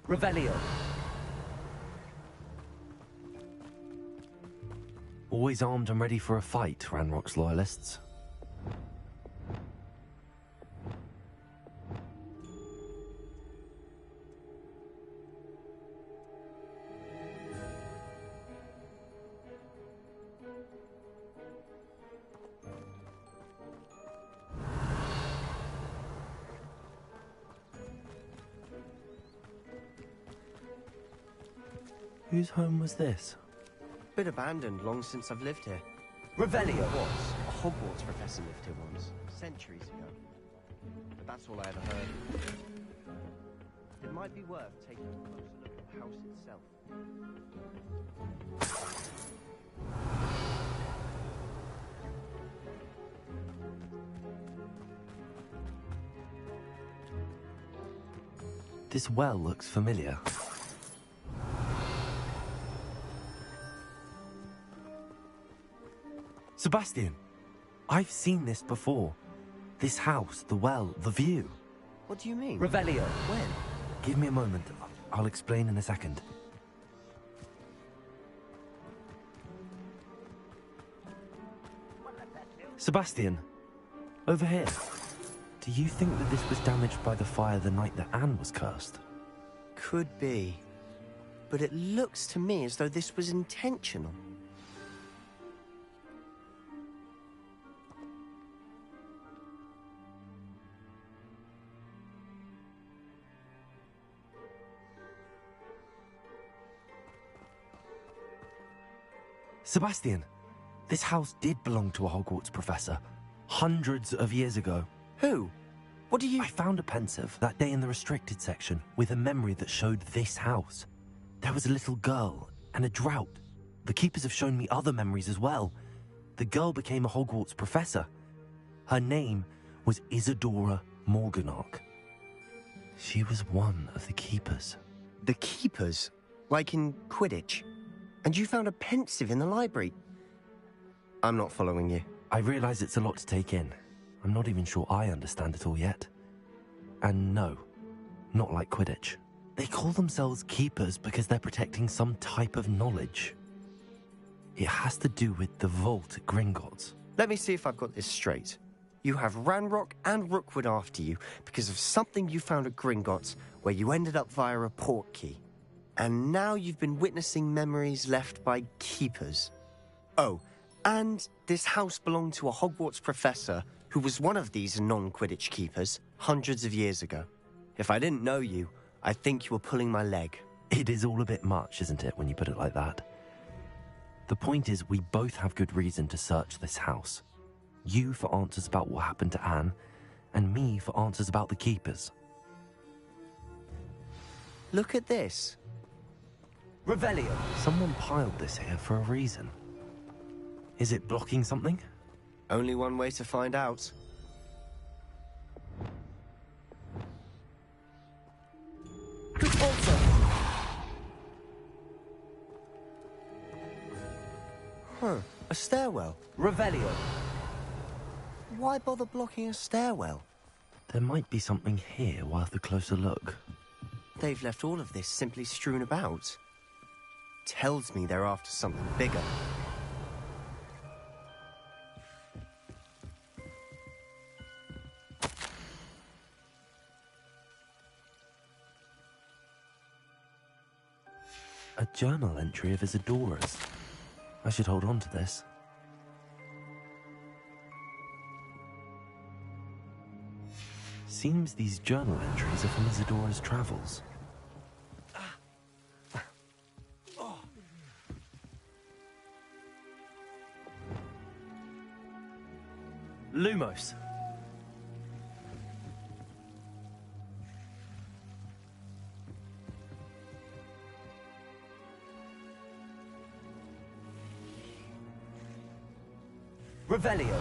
Revelio. Always armed and ready for a fight, Ranrock's loyalists. Whose home was this? Bit abandoned long since I've lived here. Revelio. Was. A Hogwarts professor lived here once, centuries ago. But that's all I ever heard. It might be worth taking a closer look at the house itself. This well looks familiar. Sebastian, I've seen this before. This house, the well, the view. What do you mean? Revelio. When? Give me a moment. I'll explain in a second. Sebastian, over here. Do you think that this was damaged by the fire the night that Anne was cursed? Could be. But it looks to me as though this was intentional. Sebastian, this house did belong to a Hogwarts professor, hundreds of years ago. Who? What do you... I found a pensive that day in the restricted section with a memory that showed this house. There was a little girl and a drought. The keepers have shown me other memories as well. The girl became a Hogwarts professor. Her name was Isadora Morganach. She was one of the keepers. The keepers? Like in Quidditch? And you found a pensive in the library? I'm not following you. I realize it's a lot to take in. I'm not even sure I understand it all yet. And no, not like Quidditch. They call themselves keepers because they're protecting some type of knowledge. It has to do with the vault at Gringotts. Let me see if I've got this straight. You have Ranrock and Rookwood after you because of something you found at Gringotts where you ended up via a portkey. And now you've been witnessing memories left by keepers. Oh, and this house belonged to a Hogwarts professor who was one of these non-Quidditch keepers hundreds of years ago. If I didn't know you, I think you were pulling my leg. It is all a bit much, isn't it, when you put it like that? The point is, we both have good reason to search this house. You for answers about what happened to Anne, and me for answers about the keepers. Look at this. Revelio. Someone piled this here for a reason. Is it blocking something? Only one way to find out. Huh, a stairwell. Revelio. Why bother blocking a stairwell? There might be something here worth a closer look. They've left all of this simply strewn about. Tells me they're after something bigger. A journal entry of Isadora's. I should hold on to this. Seems these journal entries are from Isadora's travels. Lumos. Revelio.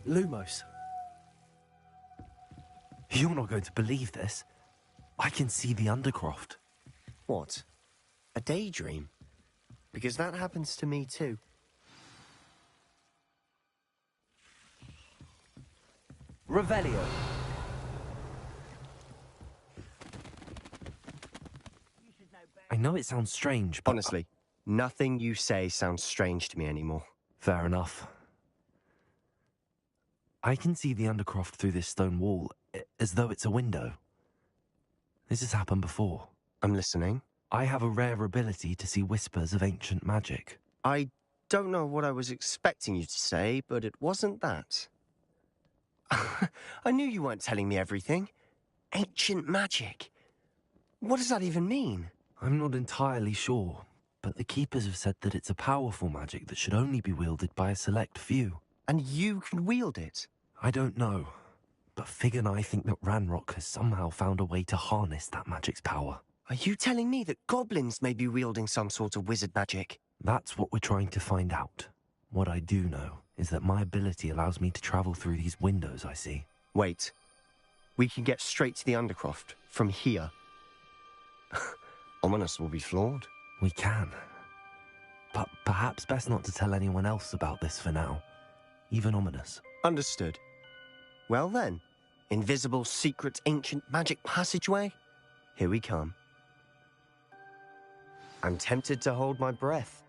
Lumos. You're not going to believe this. I can see the Undercroft. What? A daydream? Because that happens to me too. Revelio. I know it sounds strange, but... Honestly, nothing you say sounds strange to me anymore. Fair enough. I can see the Undercroft through this stone wall, as though it's a window. This has happened before. I'm listening. I have a rare ability to see whispers of ancient magic. I don't know what I was expecting you to say, but it wasn't that. I knew you weren't telling me everything. Ancient magic. What does that even mean? I'm not entirely sure, but the Keepers have said that it's a powerful magic that should only be wielded by a select few. And you can wield it? I don't know, but Fig and I think that Ranrock has somehow found a way to harness that magic's power. Are you telling me that goblins may be wielding some sort of wizard magic? That's what we're trying to find out. What I do know is that my ability allows me to travel through these windows I see. Wait. We can get straight to the Undercroft from here. Ominous will be floored. We can. But perhaps best not to tell anyone else about this for now. Even Ominous. Understood. Well then, invisible, secret, ancient magic passageway? Here we come. I'm tempted to hold my breath.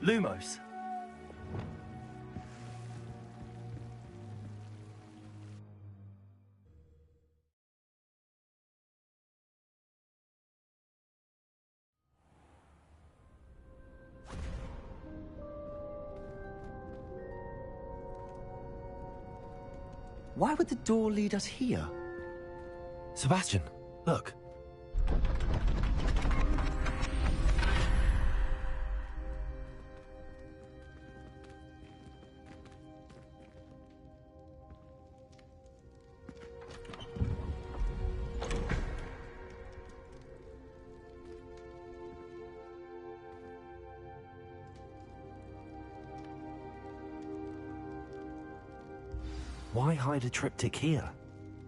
Lumos. Why would the door lead us here? Sebastian, look. Why hide a triptych here?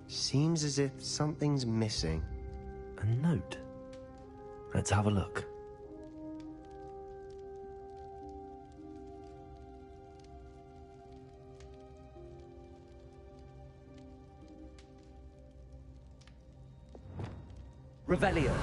Seems as if something's missing. A note. Let's have a look. Revelio.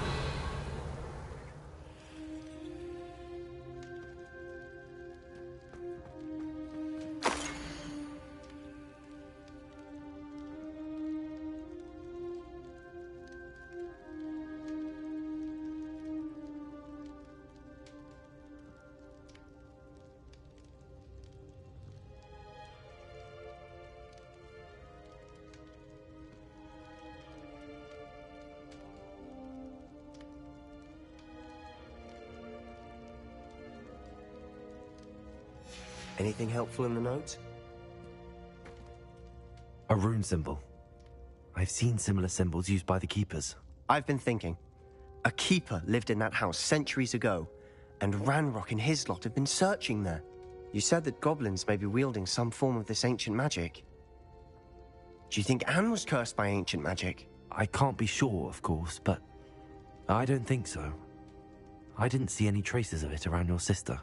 Anything helpful in the note? A rune symbol. I've seen similar symbols used by the Keepers. I've been thinking. A Keeper lived in that house centuries ago, and Ranrock and his lot have been searching there. You said that goblins may be wielding some form of this ancient magic. Do you think Anne was cursed by ancient magic? I can't be sure, of course, but I don't think so. I didn't see any traces of it around your sister.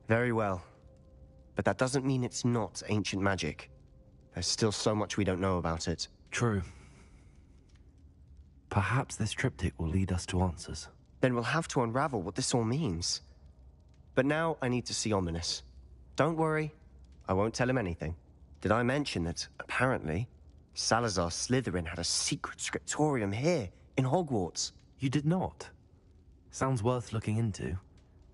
Very well. But that doesn't mean it's not ancient magic. There's still so much we don't know about it. True. Perhaps this triptych will lead us to answers. Then we'll have to unravel what this all means. But now I need to see Ominous. Don't worry, I won't tell him anything. Did I mention that, apparently, Salazar Slytherin had a secret scriptorium here, in Hogwarts? You did not? Sounds worth looking into.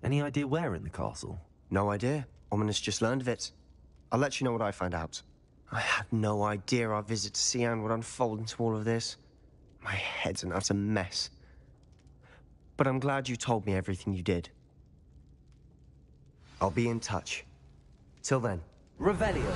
Any idea where in the castle? No idea. Ominous just learned of it. I'll let you know what I find out. I had no idea our visit to Cian would unfold into all of this. My head's an utter mess. But I'm glad you told me everything you did. I'll be in touch. Till then. Revelio.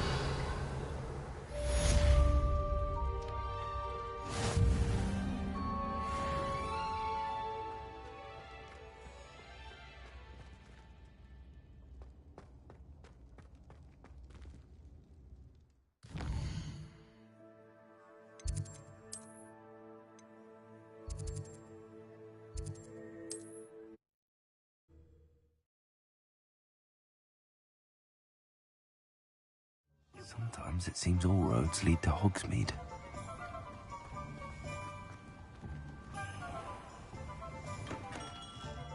Sometimes it seems all roads lead to Hogsmeade.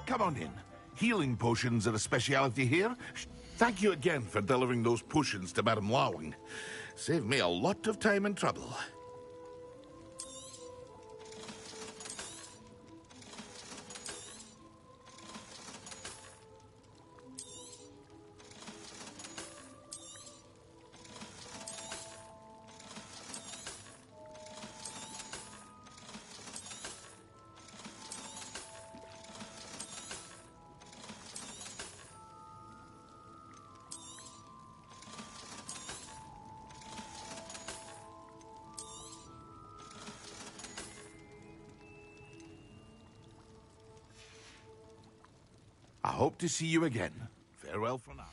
Come on in. Healing potions are a speciality here. Thank you again for delivering those potions to Madame Lawing. Saved me a lot of time and trouble. I hope to see you again. Farewell for now.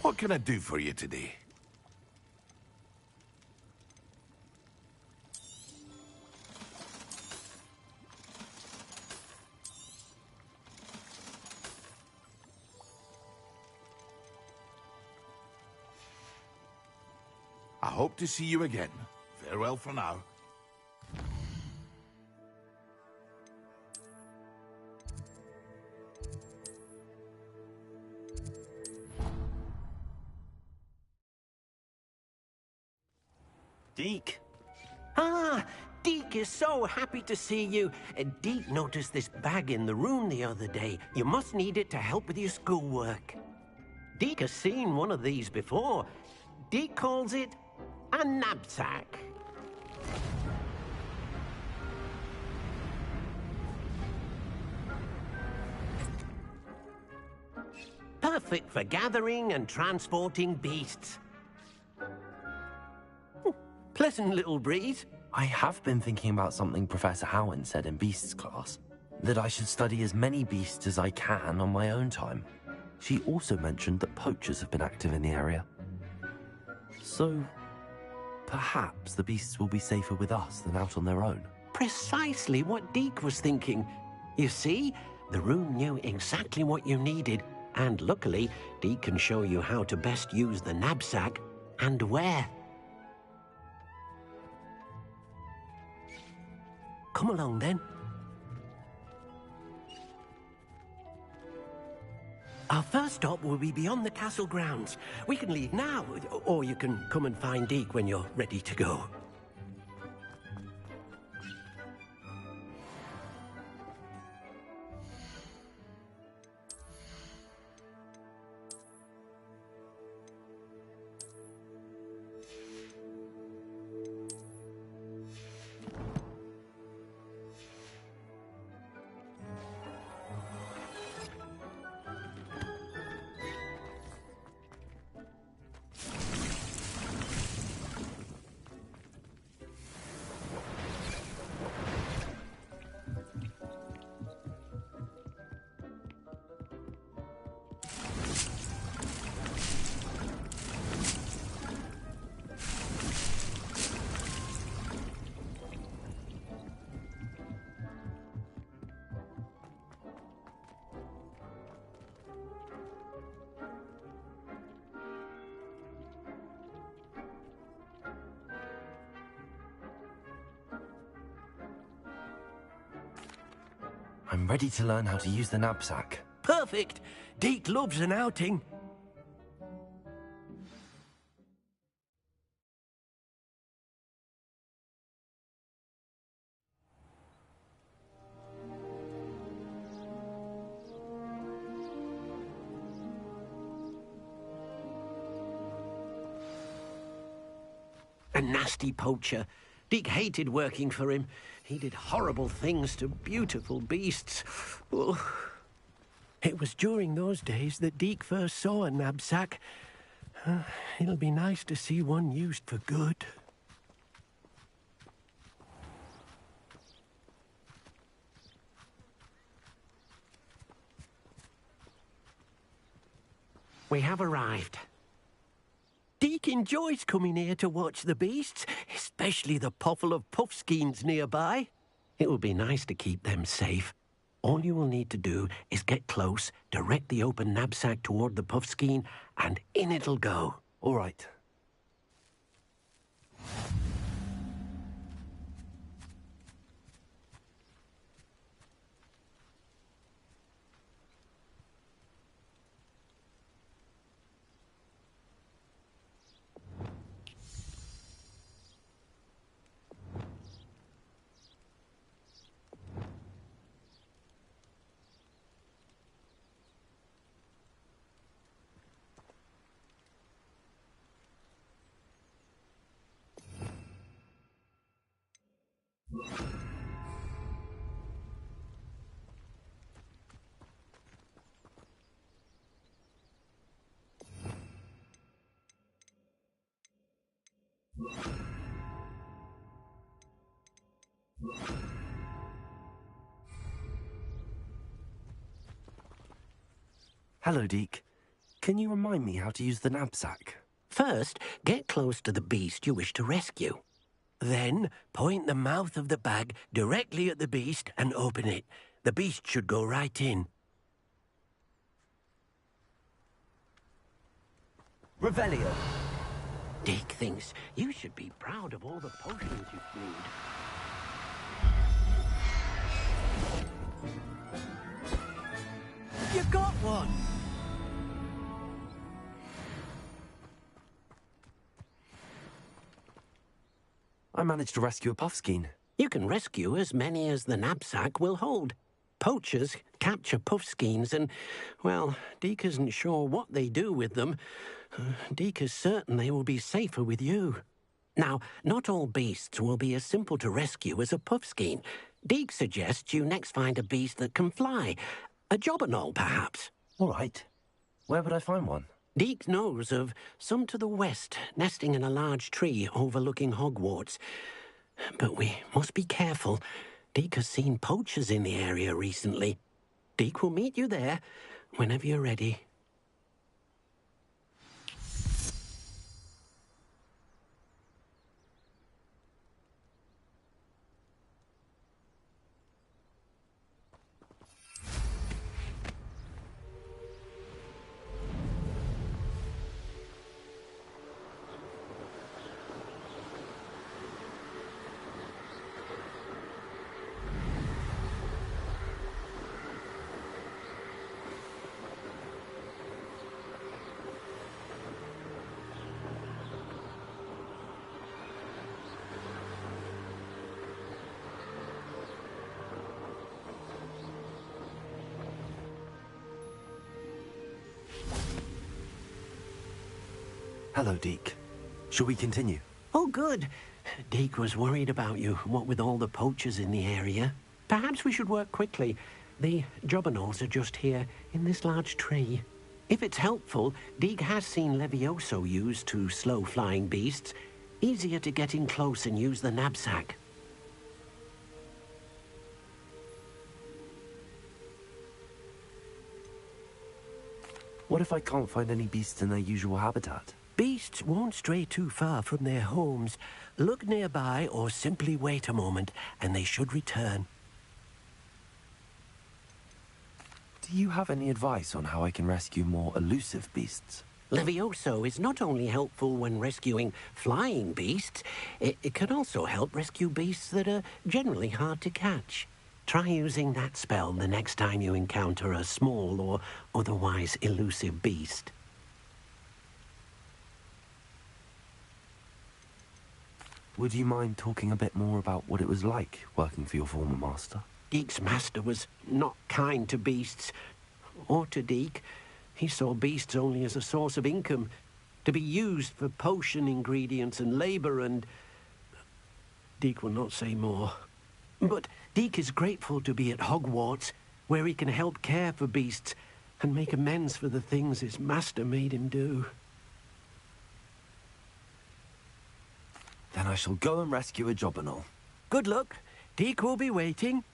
What can I do for you today? I hope to see you again. Farewell for now. Deke. Ah, Deke is so happy to see you. Deke noticed this bag in the room the other day. You must need it to help with your schoolwork. Deke has seen one of these before. Deke calls it a knapsack. Perfect for gathering and transporting beasts. Pleasant little breeze. I have been thinking about something Professor Howin said in Beasts class, that I should study as many beasts as I can on my own time. She also mentioned that poachers have been active in the area. So, perhaps the beasts will be safer with us than out on their own. Precisely what Deke was thinking. You see, the room knew exactly what you needed, and luckily, Deke can show you how to best use the knapsack and where. Come along, then. Our first stop will be beyond the castle grounds. We can leave now, or you can come and find Deke when you're ready to go. I'm ready to learn how to use the knapsack. Perfect! Deke loves an outing. A nasty poacher. Deke hated working for him. He did horrible things to beautiful beasts. Oh. It was during those days that Deke first saw a knapsack, It'll be nice to see one used for good. We have arrived. Deke enjoys coming here to watch the beasts, especially the potful of puffskeins nearby. It will be nice to keep them safe. All you will need to do is get close, direct the open knapsack toward the puffskein, and in it'll go. All right. Hello, Deke. Can you remind me how to use the knapsack? First, get close to the beast you wish to rescue. Then, point the mouth of the bag directly at the beast and open it. The beast should go right in. Revelio. Deke thinks you should be proud of all the potions you've brewed. You got one! I managed to rescue a puffskein. You can rescue as many as the knapsack will hold. Poachers capture puffskeins and, well, Deke isn't sure what they do with them. Deke is certain they will be safer with you. Now, not all beasts will be as simple to rescue as a puffskein. Deke suggests you next find a beast that can fly. A jobberknoll, perhaps. All right. Where would I find one? Deke knows of some to the west, nesting in a large tree overlooking Hogwarts. But we must be careful. Deke has seen poachers in the area recently. Deke will meet you there whenever you're ready. Hello, Deke. Shall we continue? Oh, good. Deke was worried about you, what with all the poachers in the area. Perhaps we should work quickly. The jobberknolls are just here, in this large tree. If it's helpful, Deke has seen Levioso used to slow flying beasts. Easier to get in close and use the knapsack. What if I can't find any beasts in their usual habitat? Beasts won't stray too far from their homes. Look nearby or simply wait a moment, and they should return. Do you have any advice on how I can rescue more elusive beasts? Levioso is not only helpful when rescuing flying beasts, it can also help rescue beasts that are generally hard to catch. Try using that spell the next time you encounter a small or otherwise elusive beast. Would you mind talking a bit more about what it was like working for your former master? Deke's master was not kind to beasts, or to Deke. He saw beasts only as a source of income, to be used for potion ingredients and labour, and Deke will not say more. But Deke is grateful to be at Hogwarts, where he can help care for beasts and make amends for the things his master made him do. Then I shall go and rescue a Jobberknoll. Good luck. Deke will be waiting.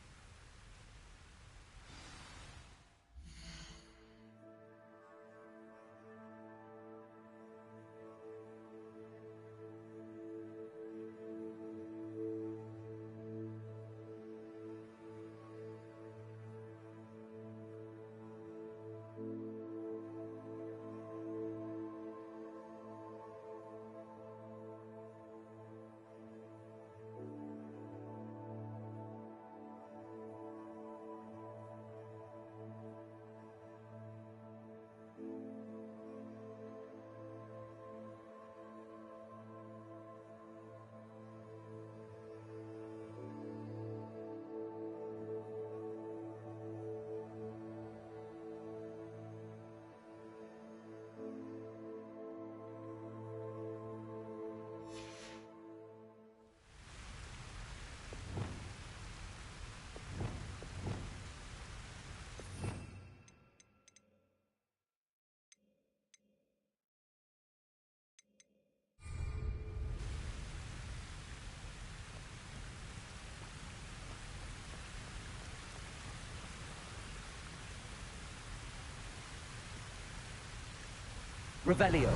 Revelio.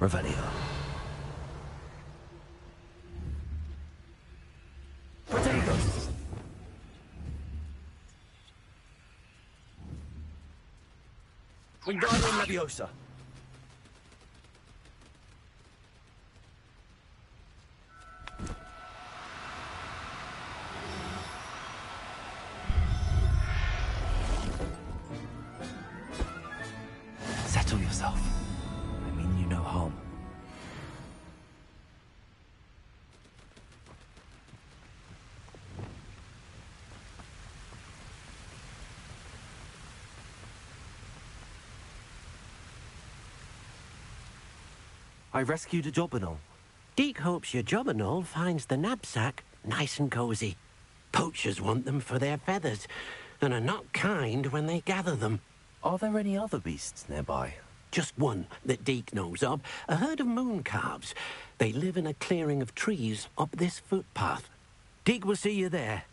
Revelio. Potatoes. Wingardium Leviosa. Settle yourself. I mean you no harm. I rescued a Jobberknoll. Deke hopes your Jobberknoll finds the knapsack nice and cozy. Poachers want them for their feathers, and are not kind when they gather them. Are there any other beasts nearby? Just one that Deke knows of, a herd of moon calves. They live in a clearing of trees up this footpath. Deke will see you there.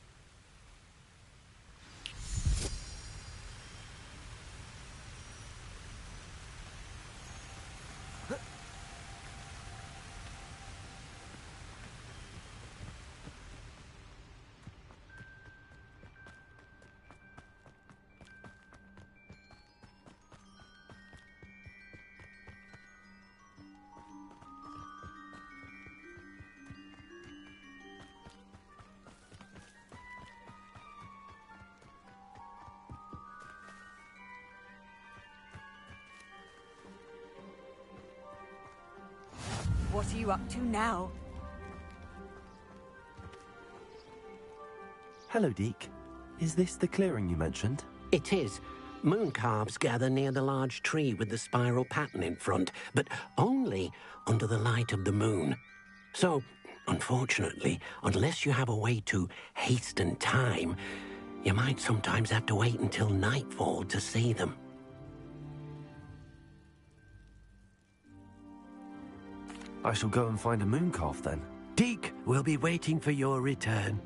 What are you up to now? Hello, Deke. Is this the clearing you mentioned? It is. Moon calves gather near the large tree with the spiral pattern in front, but only under the light of the moon. So, unfortunately, unless you have a way to hasten time, you might sometimes have to wait until nightfall to see them. I shall go and find a moon calf then. Deke will be waiting for your return.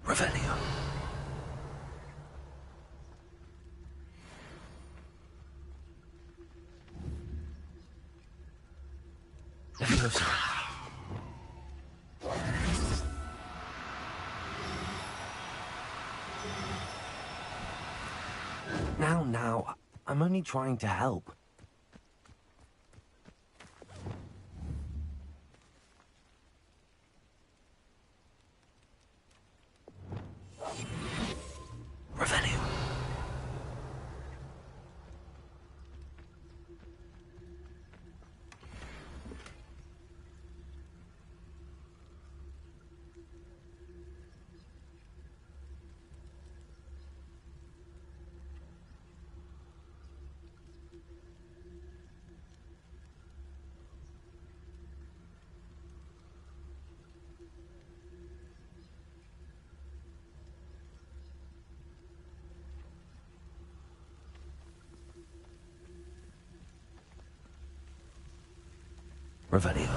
Revelio. Leviosa. Now, I'm only trying to help. Revelio.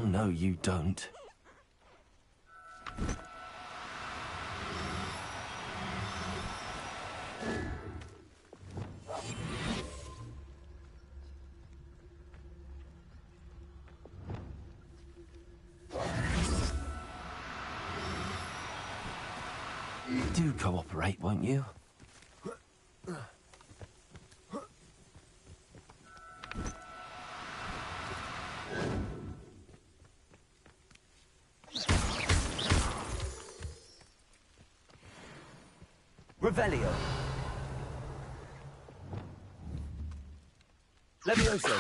Oh, no, you don't. Do cooperate, won't you? Revelio. Levioso.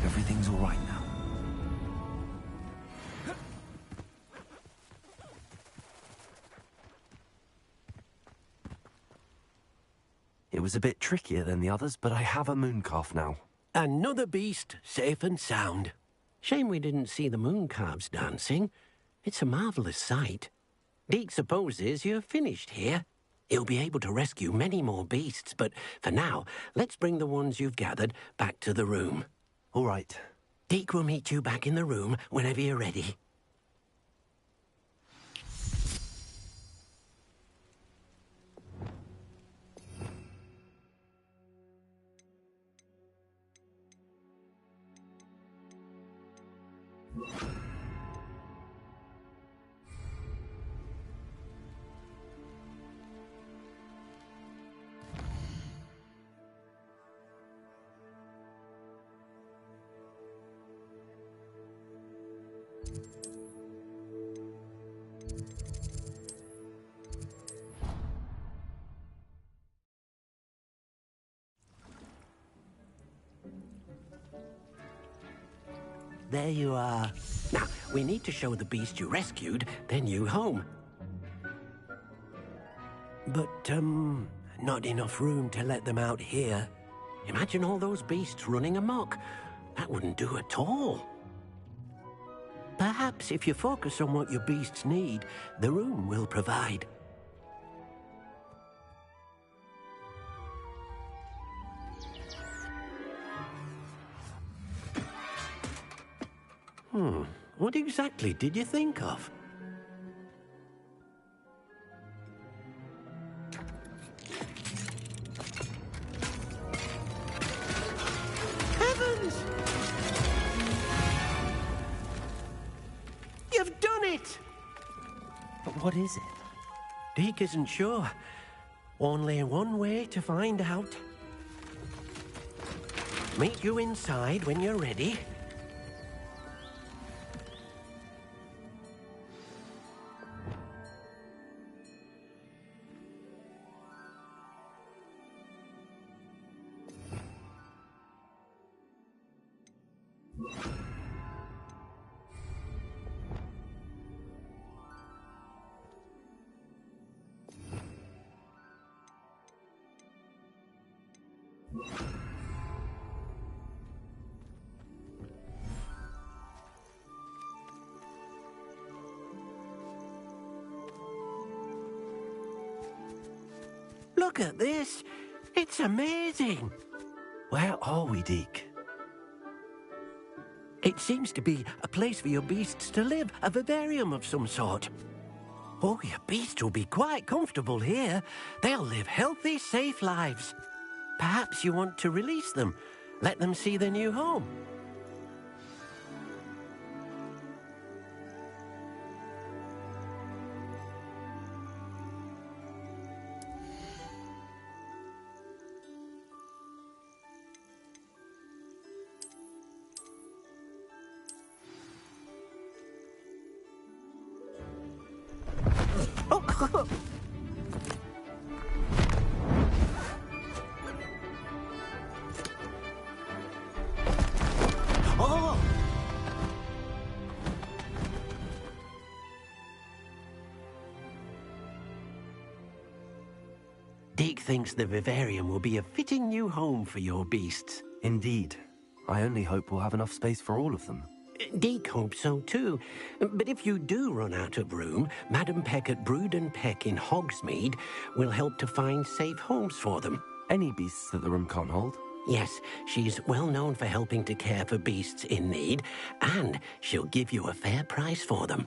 Everything's all right now. It was a bit trickier than the others, but I have a mooncalf now. Another beast, safe and sound. Shame we didn't see the mooncalves dancing. It's a marvellous sight. Deke supposes you're finished here. He'll be able to rescue many more beasts, but for now, let's bring the ones you've gathered back to the room. All right. Deke will meet you back in the room whenever you're ready. There you are. Now, we need to show the beast you rescued their new home. But, not enough room to let them out here. Imagine all those beasts running amok. That wouldn't do at all. Perhaps if you focus on what your beasts need, the room will provide. What exactly did you think of? Heavens! You've done it! But what is it? Deke isn't sure. Only one way to find out. Meet you inside when you're ready. Look at this. It's amazing. Where are we, Deke? It seems to be a place for your beasts to live, a vivarium of some sort. Oh, your beasts will be quite comfortable here. They'll live healthy, safe lives. Perhaps you want to release them, let them see their new home. Deke thinks the vivarium will be a fitting new home for your beasts. Indeed. I only hope we'll have enough space for all of them. Deke hopes so too. But if you do run out of room, Madam Peck at Brood and Peck in Hogsmeade will help to find safe homes for them. Any beasts that the room can't hold? Yes, she's well known for helping to care for beasts in need, and she'll give you a fair price for them.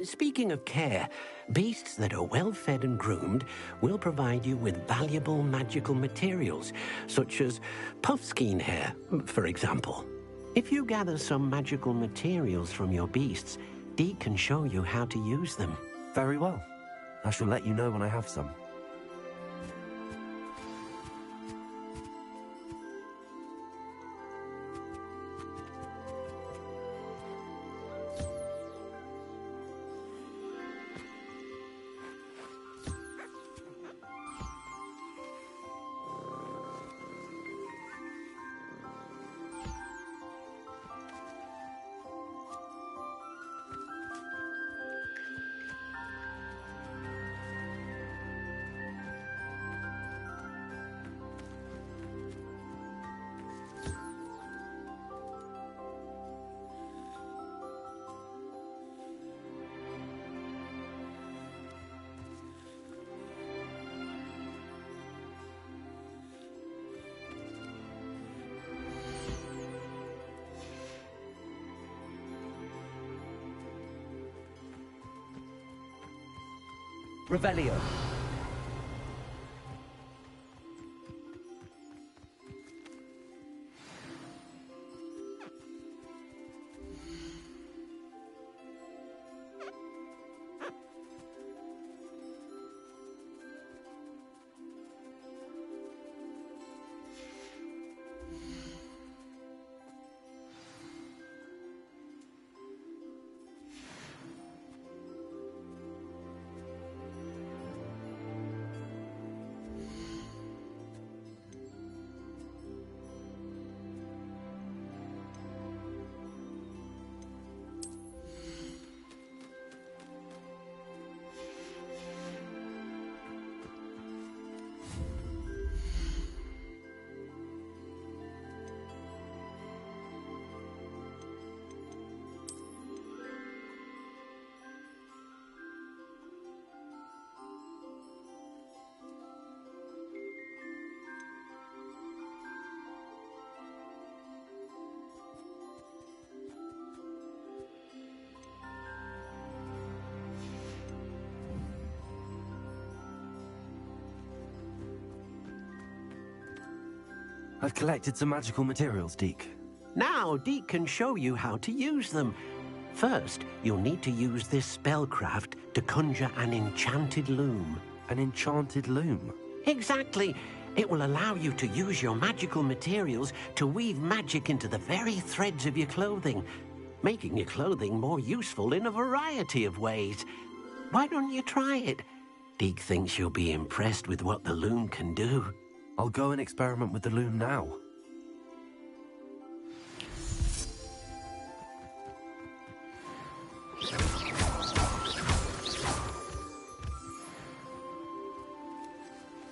Speaking of care, beasts that are well fed and groomed will provide you with valuable magical materials, such as puffskein hair, for example. If you gather some magical materials from your beasts, Deke can show you how to use them. Very well. I shall let you know when I have some. Revelio. I've collected some magical materials, Deke. Now Deke can show you how to use them. First, you'll need to use this spellcraft to conjure an enchanted loom. An enchanted loom? Exactly. It will allow you to use your magical materials to weave magic into the very threads of your clothing, making your clothing more useful in a variety of ways. Why don't you try it? Deke thinks you'll be impressed with what the loom can do. I'll go and experiment with the loom now.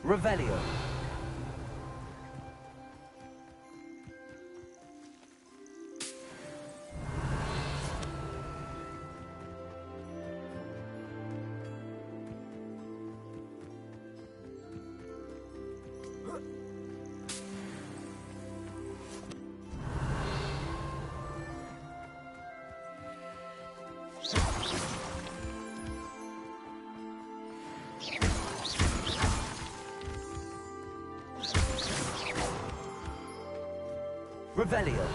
Revelio. Revelio.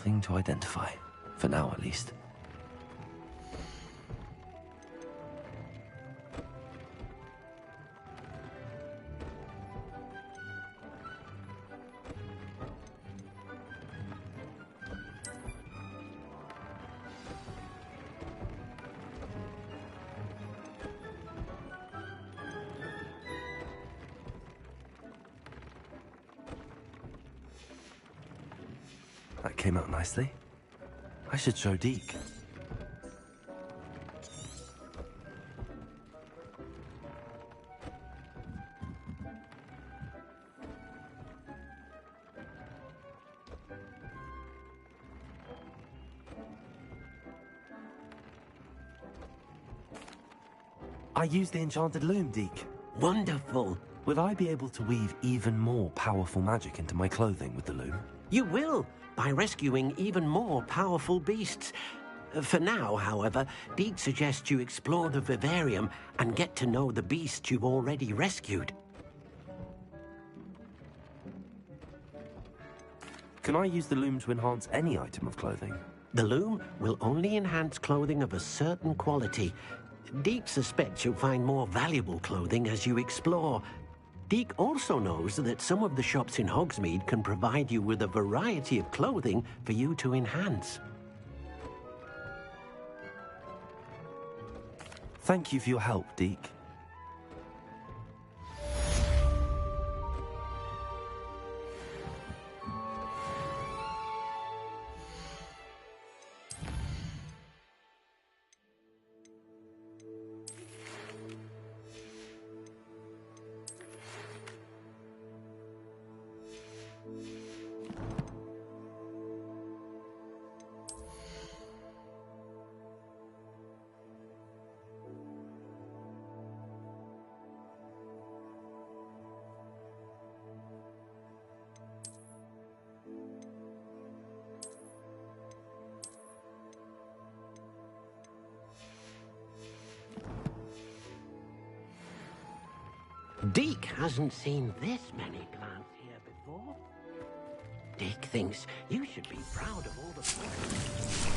Nothing to identify. For now, at least. That came out nicely. I should show Deke. I used the enchanted loom, Deke. Wonderful. Will I be able to weave even more powerful magic into my clothing with the loom? You will, by rescuing even more powerful beasts. For now, however, Deke suggests you explore the vivarium and get to know the beasts you've already rescued. Can I use the loom to enhance any item of clothing? The loom will only enhance clothing of a certain quality. Deke suspects you'll find more valuable clothing as you explore. Deke also knows that some of the shops in Hogsmeade can provide you with a variety of clothing for you to enhance. Thank you for your help, Deke. Deke hasn't seen this many plants here before. Deke thinks you should be proud of all the plants.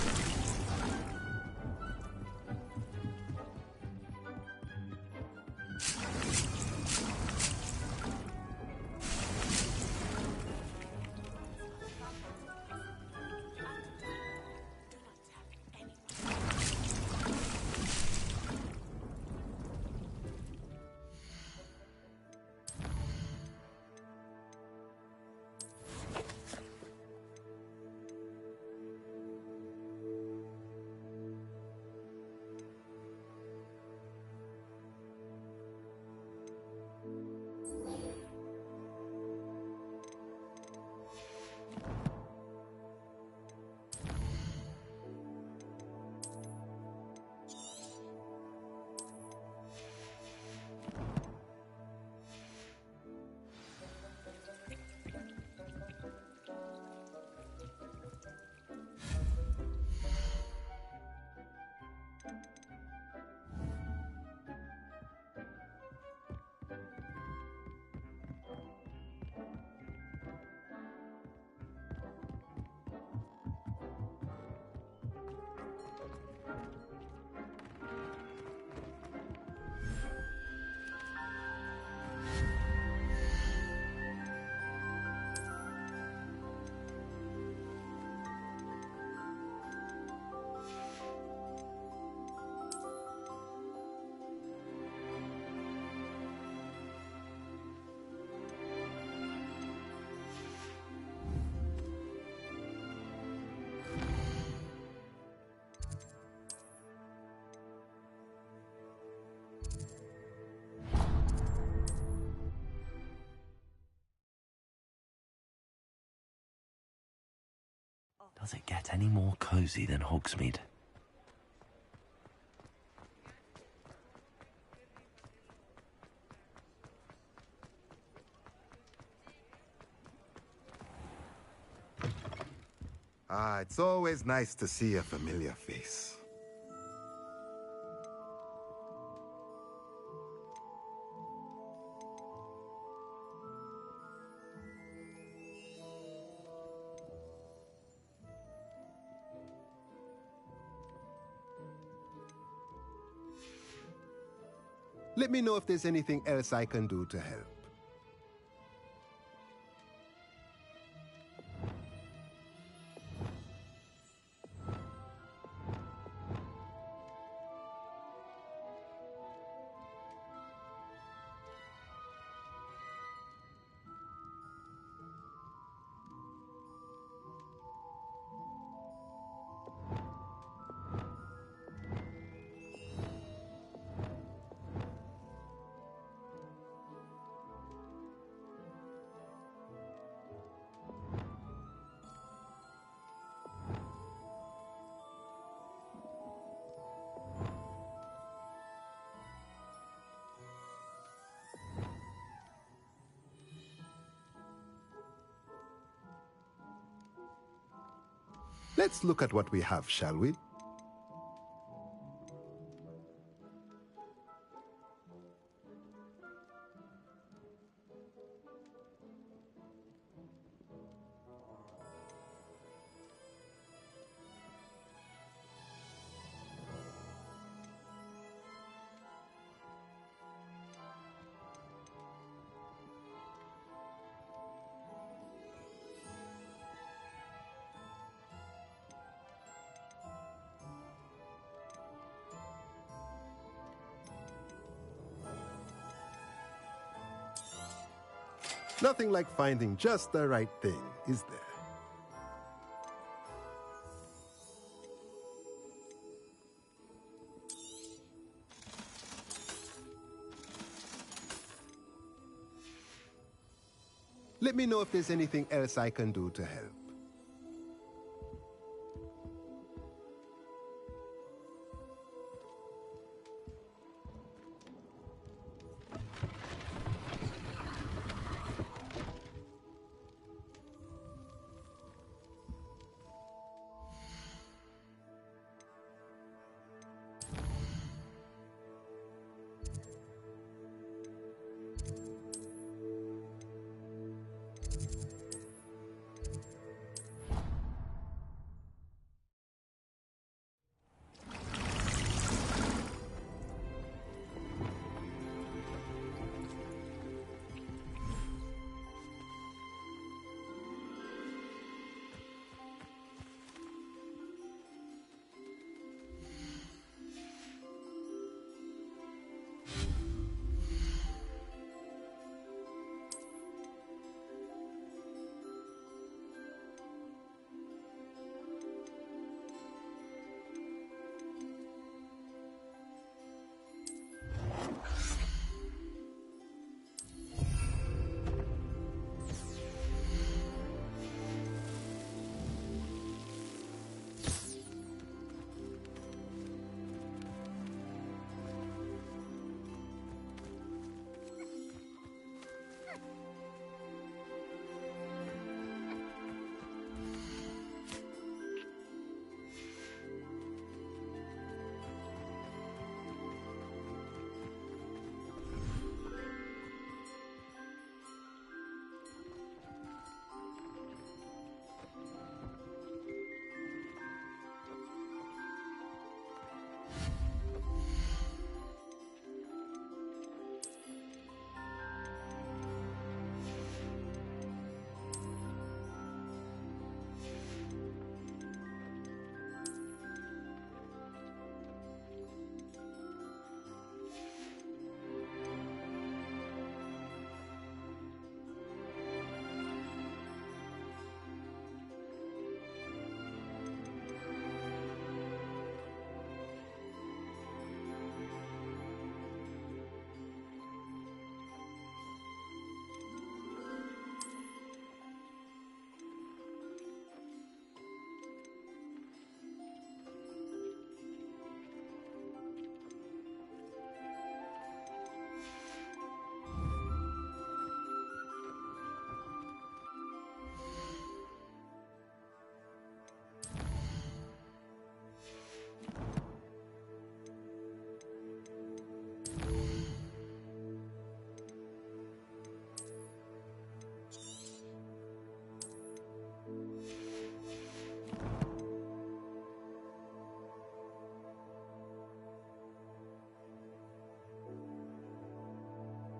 Does it get any more cozy than Hogsmeade? Ah, it's always nice to see a familiar face. Let me know if there's anything else I can do to help. Let's look at what we have, shall we? Nothing like finding just the right thing, is there? Let me know if there's anything else I can do to help.